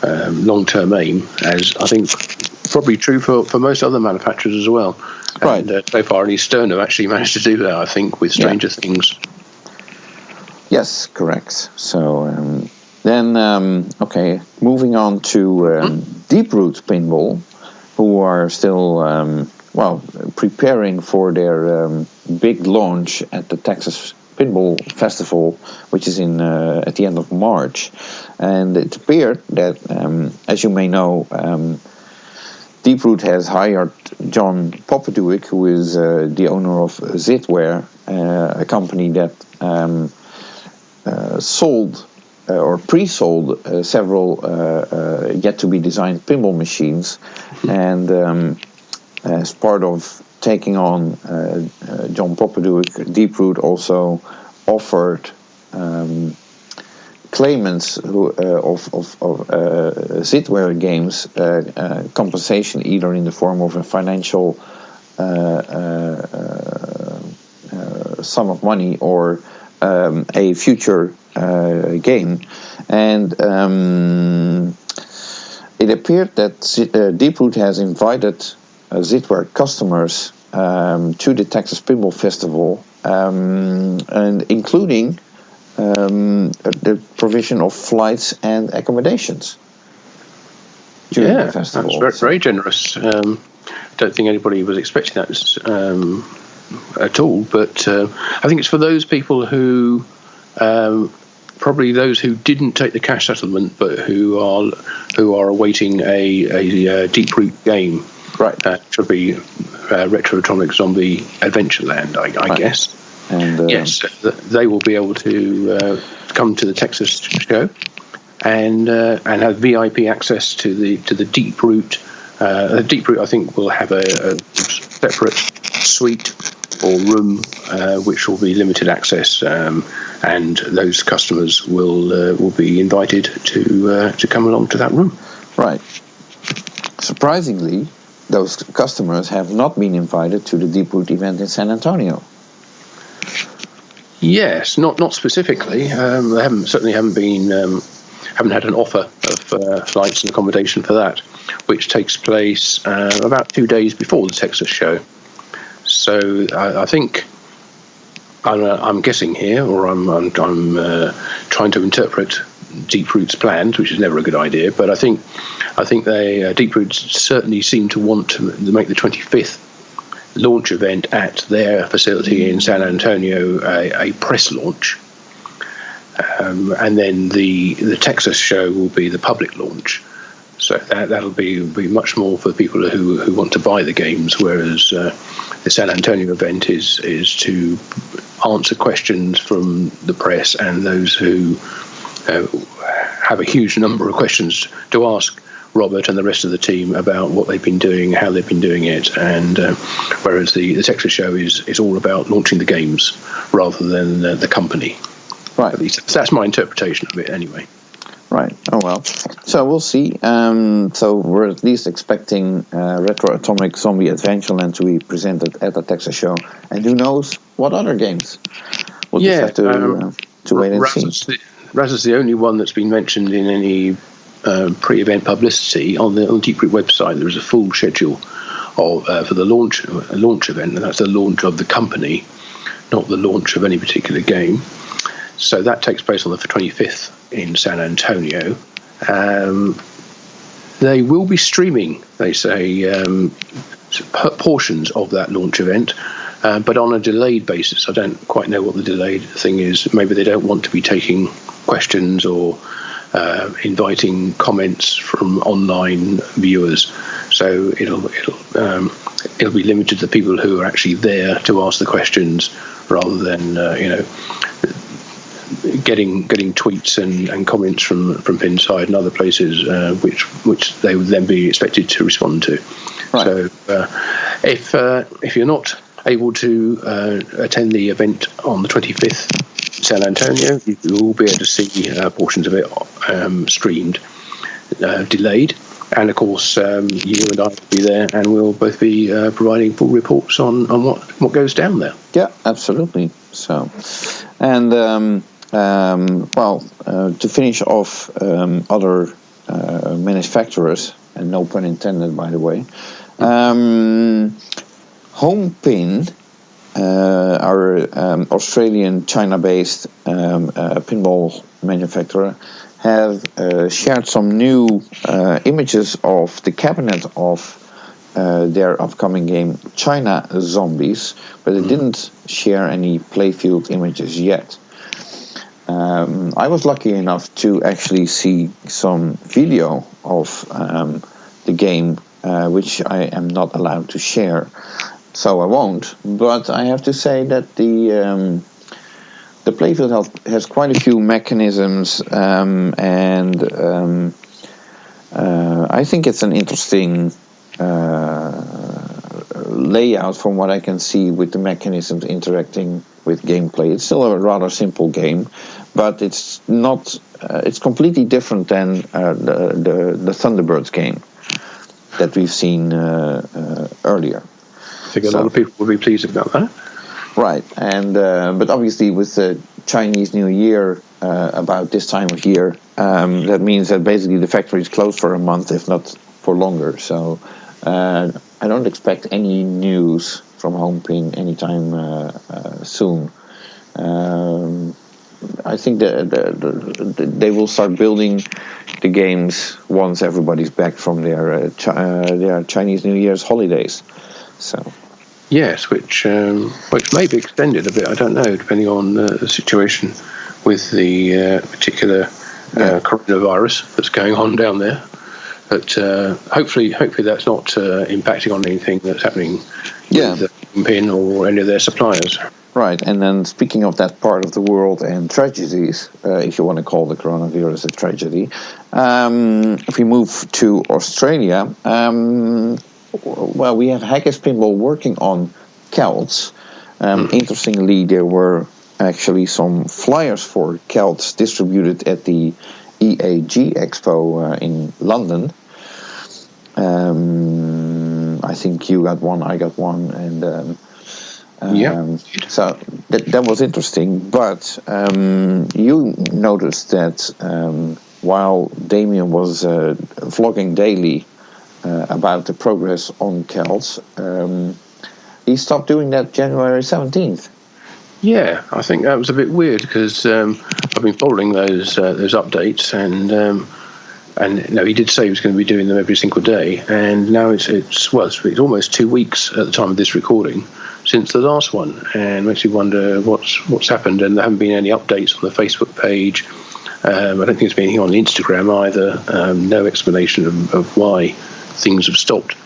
long-term aim, as I think probably true for most other manufacturers as well. Right. And so far, only Stern have actually managed to do that, I think, with Stranger Things. Yes, correct. So then, moving on to Deep Root Pinball, who are still preparing for their big launch at the Texas Pinball Festival, which is at the end of March. And it appeared that, as you may know, Deep Root has hired John Popaduic, who is the owner of Zitware, a company that sold or pre-sold several yet-to-be-designed pinball machines. And as part of taking on John Popaduic, Deep Root also offered claimants of Zitware games compensation, either in the form of a financial sum of money or a future game. And it appeared that Deep Root has invited Zitware customers to the Texas Pinball Festival, and including the provision of flights and accommodations during the festival. That's very generous. Don't think anybody was expecting that at all, but I think it's for those people who probably those who didn't take the cash settlement, but who are awaiting a Deep Root game. Right. Should be Retro Atomic Zombie Adventureland, I guess. And yes, they will be able to come to the Texas show and have VIP access to the Deep Root. Deep Root, I think, will have a separate suite or room which will be limited access, and those customers will be invited to come along to that room. Right. Surprisingly, those customers have not been invited to the Deep Root event in San Antonio. Yes, not specifically. They haven't had an offer of flights and accommodation for that, which takes place about 2 days before the Texas show. So I think I'm guessing here, or I'm trying to interpret Deep Root's plans, which is never a good idea. But I think Deep Root certainly seem to want to make the 25th launch event at their facility in San Antonio a press launch, and then the Texas show will be the public launch. So that'll be much more for people who want to buy the games, whereas the San Antonio event is to answer questions from the press and those who have a huge number of questions to ask Robert and the rest of the team about what they've been doing, how they've been doing it, and whereas the Texas show is all about launching the games rather than the company. Right. At least that's my interpretation of it, anyway. Right. Oh well. So we'll see. So we're at least expecting Retro Atomic Zombie Adventureland to be presented at the Texas show, and who knows what other games. We'll just have to wait and see. Raz is the only one that's been mentioned in any pre-event publicity on the Deep Root website. There is a full schedule for the launch event, and that's the launch of the company, not the launch of any particular game. So that takes place on the 25th in San Antonio. They will be streaming, they say, portions of that launch event, but on a delayed basis. I don't quite know what the delayed thing is. Maybe they don't want to be taking questions or inviting comments from online viewers. So it'll be limited to the people who are actually there to ask the questions, rather than getting tweets and comments from Pinside and other places, which they would then be expected to respond to. Right. So if you're not able to attend the event on the 25th in San Antonio, you will be able to see portions of it streamed, delayed. And of course, you and I will be there, and we'll both be providing full reports on what goes down there. Yeah, absolutely. So, and to finish off, other manufacturers, and no pun intended, by the way. Homepin, our Australian, China-based pinball manufacturer, have shared some new images of the cabinet of their upcoming game, China Zombies, but they didn't share any playfield images yet. I was lucky enough to actually see some video of the game, which I am not allowed to share, so I won't. But I have to say that the playfield has quite a few mechanisms, and I think it's an interesting layout from what I can see with the mechanisms interacting with gameplay. It's still a rather simple game, but it's not. It's completely different than the Thunderbirds game that we've seen earlier. I think a lot of people will be pleased about that. Right, and but obviously with the Chinese New Year about this time of year, that means that basically the factory is closed for a month, if not for longer. So I don't expect any news from Homepin anytime soon. I think they will start building the games once everybody's back from their Chinese New Year's holidays. So. Yes, which may be extended a bit. I don't know, depending on the situation with the particular coronavirus that's going on down there. But hopefully that's not impacting on anything that's happening with PIN or any of their suppliers. Right, and then speaking of that part of the world and tragedies, if you want to call the coronavirus a tragedy, if we move to Australia, we have Haggis Pinball working on Celts. Interestingly, there were actually some flyers for Celts distributed at the EAG Expo in London. I think you got one, I got one, and so that was interesting. But you noticed that while Damien was vlogging daily about the progress on Celts, he stopped doing that January 17th. Yeah, I think that was a bit weird because I've been following those updates, and he did say he was going to be doing them every single day, and now it's almost 2 weeks at the time of this recording since the last one, and makes me wonder what's happened. And there haven't been any updates on the Facebook page. I don't think there's been anything on Instagram either. No explanation of why things have stopped.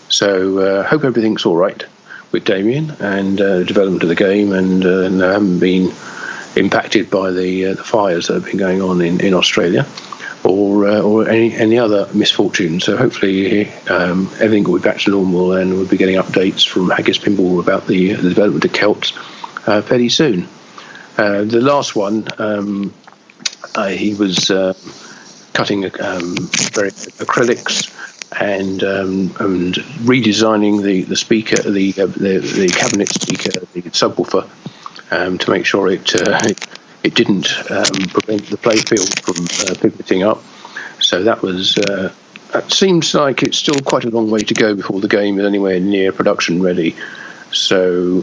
So hope everything's all right with Damien and development of the game, and they haven't been impacted by the fires that have been going on in Australia or any other misfortune. So hopefully everything will be back to normal, and we'll be getting updates from Haggis Pinball about the development of Celts fairly soon. The last one, he was cutting very acrylics and redesigning the speaker, the cabinet speaker, the subwoofer, to make sure it didn't prevent the playfield from pivoting up. So that was. It seems like it's still quite a long way to go before the game is anywhere near production ready. So,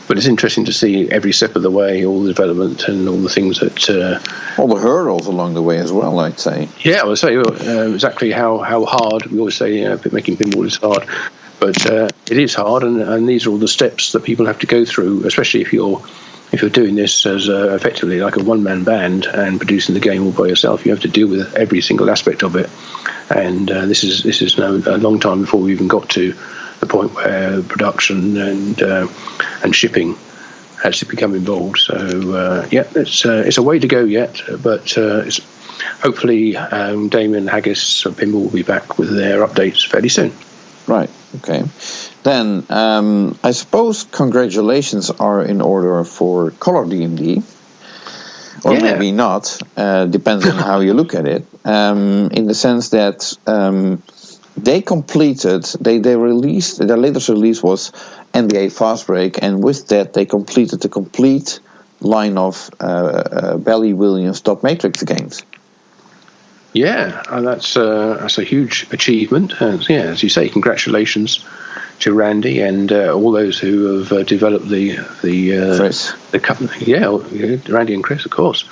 but it's interesting to see every step of the way, all the development and all the things that... all the hurdles along the way as well, I'd say. Yeah, I would say exactly how hard. We always say making pinball is hard, but it is hard, and these are all the steps that people have to go through, especially if you're you're doing this as effectively like a one-man band and producing the game all by yourself, you have to deal with every single aspect of it. And this is a long time before we even got to the point where production and shipping has to become involved. So it's a way to go yet, but it's hopefully Damon Haggis from Pinball will be back with their updates fairly soon. Right. Okay. Then I suppose congratulations are in order for Color DMD, or maybe not. Depends on how you look at it. In the sense that they completed. They released their latest release was NBA Fast Break, and with that they completed the complete line of Bally Williams dot matrix games. Yeah, and that's a huge achievement. As you say, congratulations to Randy and all those who have developed Chris. the company. Yeah, Randy and Chris, of course,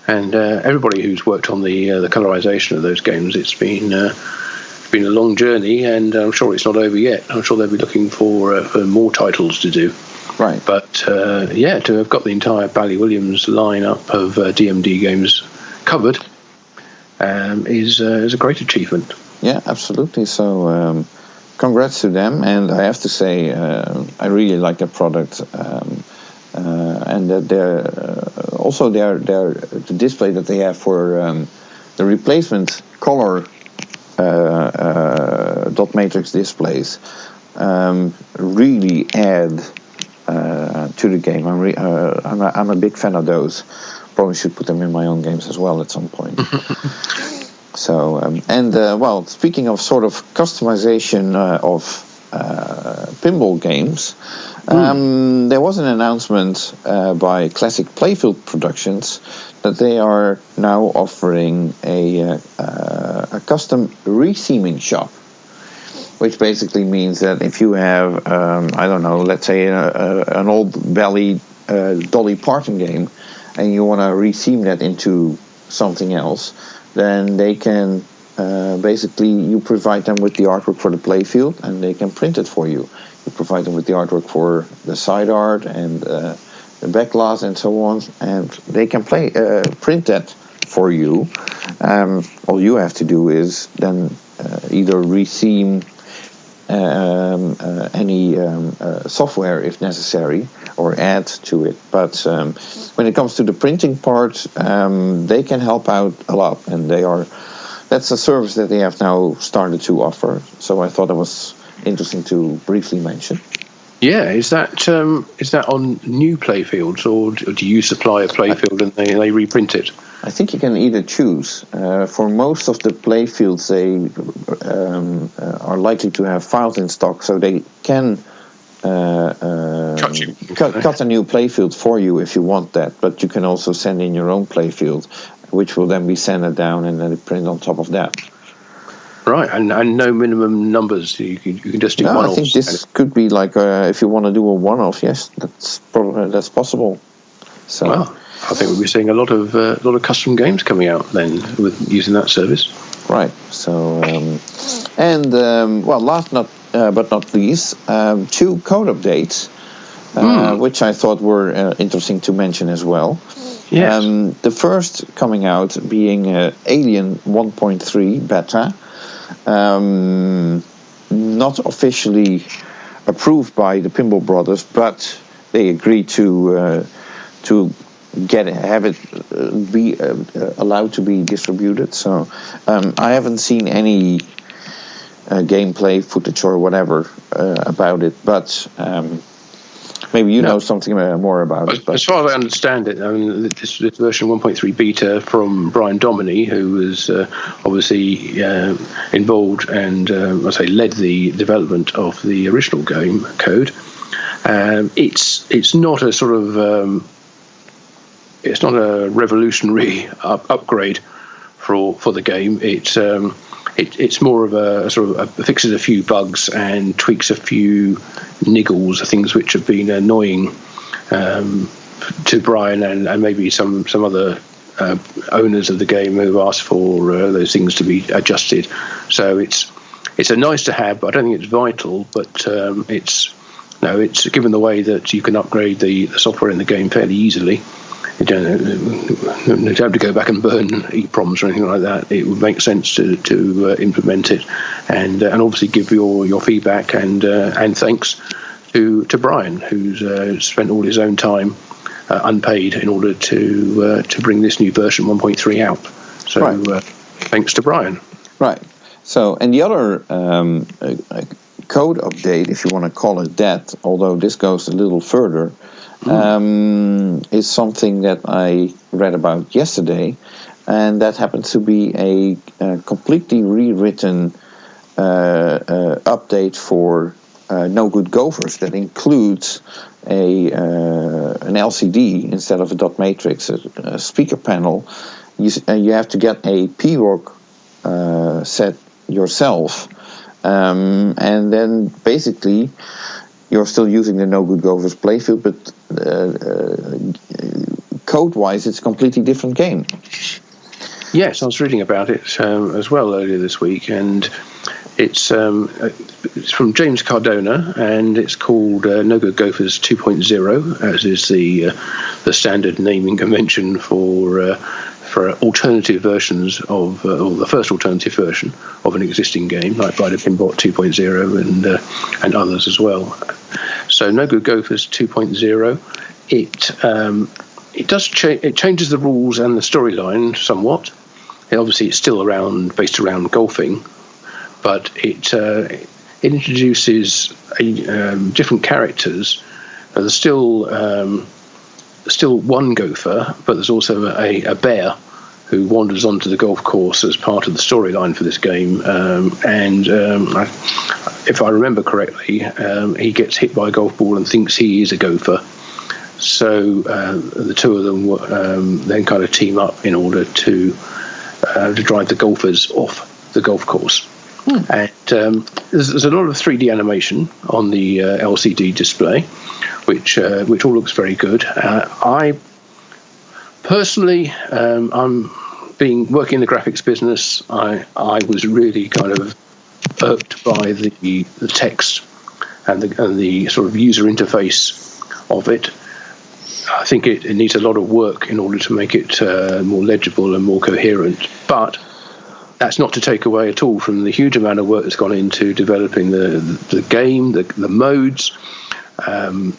and everybody who's worked on the colorization of those games. It's been a long journey, and I'm sure it's not over yet. I'm sure they'll be looking for more titles to do. Right. But to have got the entire Bally Williams lineup of DMD games covered is a great achievement. Yeah, absolutely. So congrats to them, and I have to say I really like their product, and that they're also the display that they have for the replacement color dot matrix displays really add to the game. I'm a big fan of those. Probably should put them in my own games as well at some point. So, well, speaking of sort of customization of pinball games, there was an announcement by Classic Playfield Productions that they are now offering a custom retheming shop, which basically means that if you have, I don't know, let's say an old Bally Dolly Parton game, and you want to retheme that into something else, then they can basically, you provide them with the artwork for the playfield, and they can print it for you. You provide them with the artwork for the side art and the back glass and so on, and they can print that for you. All you have to do is then either retheme any software if necessary, or add to it. But when it comes to the printing part, they can help out a lot, and that's a service that they have now started to offer. So I thought it was interesting to briefly mention. Yeah, is that on new playfields, or do you supply a playfield and they reprint it? I think you can either choose. For most of the playfields, they are likely to have files in stock, so they can cut a new playfield for you if you want that. But you can also send in your own playfield, which will then be sanded down and then print on top of that. Right, and no minimum numbers. You can just do one-offs. I think this could be like if you want to do a one-off. Yes, that's possible. So. Well, I think we'll be seeing a lot of custom games coming out then with using that service. Right. So, well, last but not least, 2 code updates, which I thought were interesting to mention as well. Yes. The first coming out being Alien 1.3 beta, not officially approved by the Pinball Brothers, but they agreed to have it be allowed to be distributed. So I haven't seen any gameplay footage or whatever about it, but maybe you know something more about it. But as far as I understand it, I mean, this version 1.3 beta from Brian Dominey, who was obviously involved and led the development of the original game code. It's not a sort of it's not a revolutionary upgrade for the game. It's more of a sort of fixes a few bugs and tweaks a few niggles, things which have been annoying to Brian and maybe some other owners of the game who have asked for those things to be adjusted. So it's a nice to have, but I don't think it's vital. But it's Now, it's given the way that you can upgrade the software in the game fairly easily. You don't have to go back and burn EPROMs or anything like that. It would make sense to implement it, and obviously give your feedback and thanks to Brian, who's spent all his own time unpaid in order to bring this new version 1.3 out. So right. Thanks to Brian. Right. So, and the other code update, if you want to call it that, although this goes a little further, is something that I read about yesterday, and that happens to be a completely rewritten update for No Good Gophers that includes an LCD instead of a dot matrix, a speaker panel. You have to get a P-Rock set yourself, and then basically you're still using the No Good Gophers playfield, but code-wise it's a completely different game. Yes, I was reading about it as well earlier this week, and it's from James Cardona, and it's called No Good Gophers 2.0, as is the standard naming convention for alternative versions of, or the first alternative version of an existing game, like By the Pinbot 2.0 and others as well. So No Good Gophers 2.0, it changes the rules and the storyline somewhat. Obviously, it's still based around golfing, but it introduces different characters. There's still one gopher, but there's also a bear who wanders onto the golf course as part of the storyline for this game. If I remember correctly, he gets hit by a golf ball and thinks he is a gopher. So the two of them then kind of team up in order to drive the golfers off the golf course. And there's a lot of 3D animation on the LCD display, which all looks very good. I personally, I'm working in the graphics business. I was really kind of irked by the text and the sort of user interface of it. I think it needs a lot of work in order to make it more legible and more coherent, but that's not to take away at all from the huge amount of work that's gone into developing the game, the modes.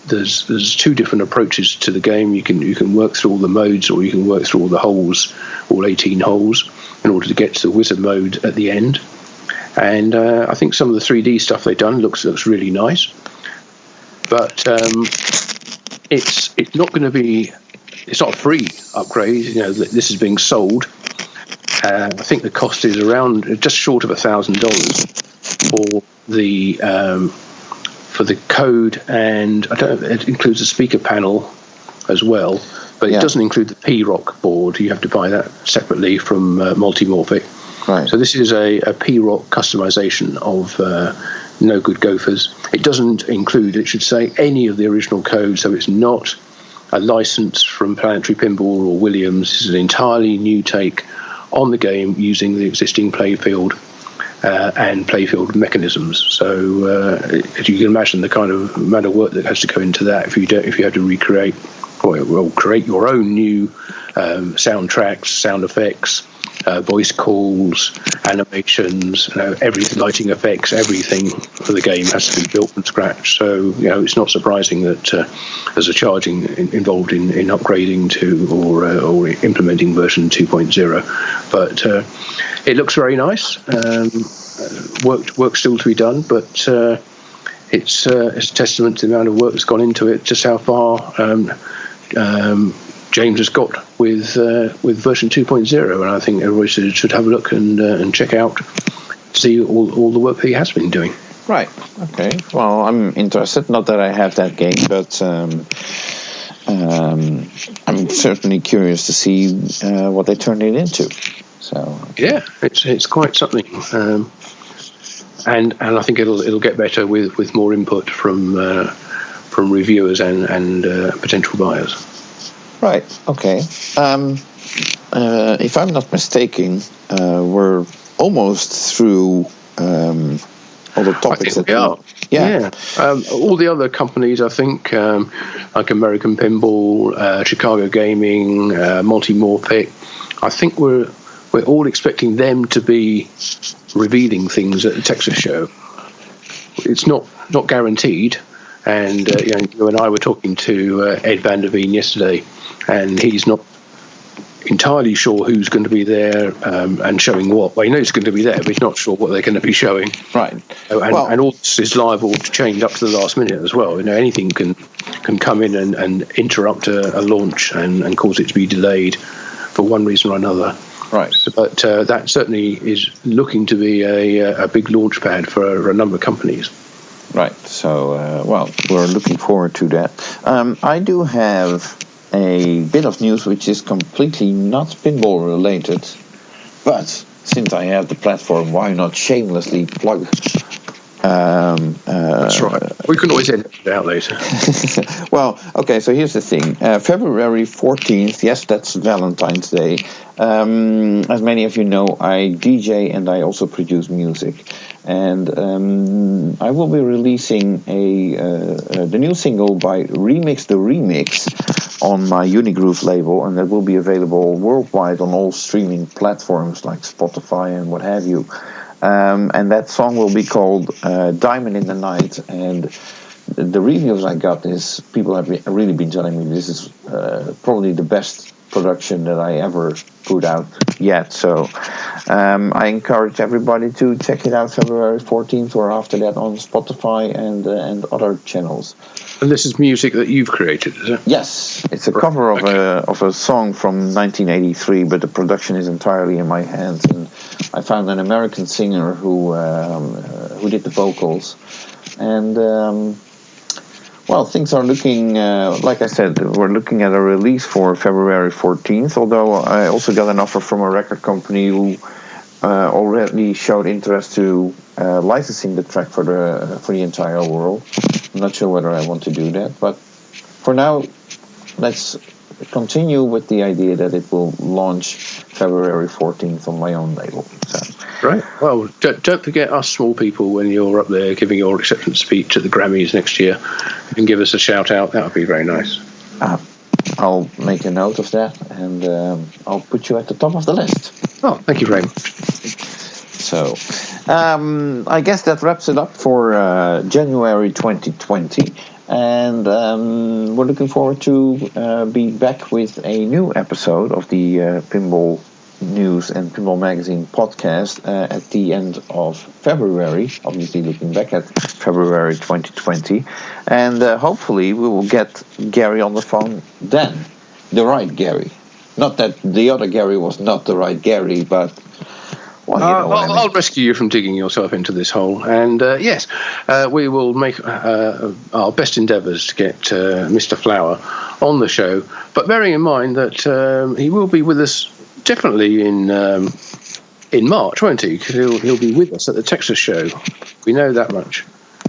There's two different approaches to the game. You can work through all the modes, or you can work through all the holes, all 18 holes, in order to get to the wizard mode at the end. And I think some of the 3D stuff they've done looks really nice. But it's not going to be. It's not a free upgrade. You know, this is being sold. I think the cost is around just short of $1,000 for the code, and it includes a speaker panel as well, but it doesn't include the P-Rock board. You have to buy that separately from Multimorphic. Right. So this is a P-Rock customization of No Good Gophers. It doesn't include, it should say, any of the original code, so it's not a license from Planetary Pinball or Williams. This is an entirely new take on the game using the existing playfield and playfield mechanisms. So as you can imagine, the kind of amount of work that has to go into that if you have to recreate or create your own new soundtracks, sound effects, voice calls, animations, everything, lighting effects, everything for the game has to be built from scratch. So it's not surprising that there's a charging involved in upgrading to or implementing version 2.0. But it looks very nice. Work still to be done, but it's a testament to the amount of work that's gone into it. Just how far James has got with version 2.0, and I think everybody should have a look and check out, see all the work that he has been doing. Right. Okay. Well, I'm interested. Not that I have that game, but I'm certainly curious to see what they turn it into. So yeah, it's quite something, and I think it'll get better with more input from reviewers and potential buyers. Right. Okay. If I'm not mistaken, we're almost through all the topics that we are. Yeah. All the other companies, I think, like American Pinball, Chicago Gaming, Multimorphic, I think we're all expecting them to be revealing things at the Texas show. It's not guaranteed, and you and I were talking to Ed Van der Veen yesterday, and he's not entirely sure who's going to be there and showing what. Well, he knows he's going to be there, but he's not sure what they're going to be showing. Right. And all this is liable to change up to the last minute as well. Anything can come in and interrupt a launch and cause it to be delayed for one reason or another. Right. But that certainly is looking to be a big launch pad for a number of companies. Right. So, we're looking forward to that. I do have a bit of news which is completely not pinball related, but since I have the platform, why not shamelessly plug? That's right. We can always edit it out later. Well, okay, so here's the thing. February 14th, yes, that's Valentine's Day. As many of you know, I DJ and I also produce music. And I will be releasing the new single by Remix the Remix on my Unigroove label, and that will be available worldwide on all streaming platforms like Spotify and what have you. And that song will be called Diamond in the Night. And the reviews I got is people have really been telling me this is probably the best production that I ever put out yet. So I encourage everybody to check it out February 14th or after that on Spotify and other channels. And this is music that you've created, is it? Yes, it's a cover of a song from 1983, but the production is entirely in my hands. And I found an American singer who did the vocals, and things are looking like I said. We're looking at a release for February 14th. Although I also got an offer from a record company who already showed interest to licensing the track for the entire world. I'm not sure whether I want to do that, but for now, let's continue with the idea that it will launch February 14th on my own label. So. Right. Well, don't forget us small people when you're up there giving your acceptance speech at the Grammys next year. You can give us a shout out. That would be very nice. I'll make a note of that, and I'll put you at the top of the list. Oh, thank you very much. So, I guess that wraps it up for January 2020. And we're looking forward to be back with a new episode of the Pinball News and Pinball Magazine podcast at the end of February. Obviously looking back at February 2020. And hopefully we will get Gary on the phone then. The right Gary. Not that the other Gary was not the right Gary, but... Well, you know I'll rescue you from digging yourself into this hole. And yes, we will make our best endeavours to get Mr. Flower on the show. But bearing in mind that he will be with us definitely in March, won't he? Because he'll be with us at the Texas show. We know that much.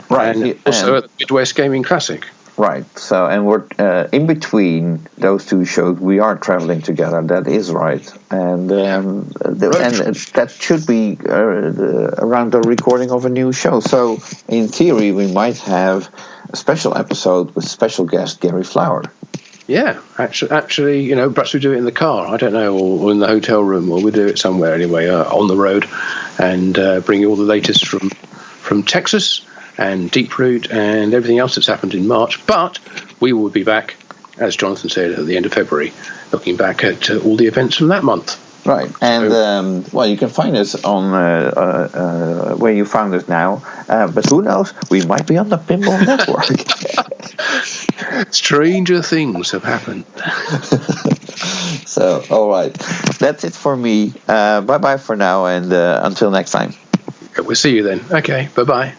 Right. And also at the Midwest Gaming Classic. Right. So, and we're in between those two shows. We are traveling together. That is right, and that should be around the recording of a new show. So, in theory, we might have a special episode with special guest Gary Flower. Yeah, actually, perhaps we do it in the car. I don't know, or in the hotel room, or we do it somewhere anyway, on the road, and bring you all the latest from Texas. And Deep Root and everything else that's happened in March. But we will be back, as Jonathan said, at the end of February, looking back at all the events from that month. Right. And, you can find us on where you found us now. But who knows? We might be on the Pinball Network. Stranger things have happened. So, all right. That's it for me. Bye-bye for now, and until next time. We'll see you then. Okay, bye-bye.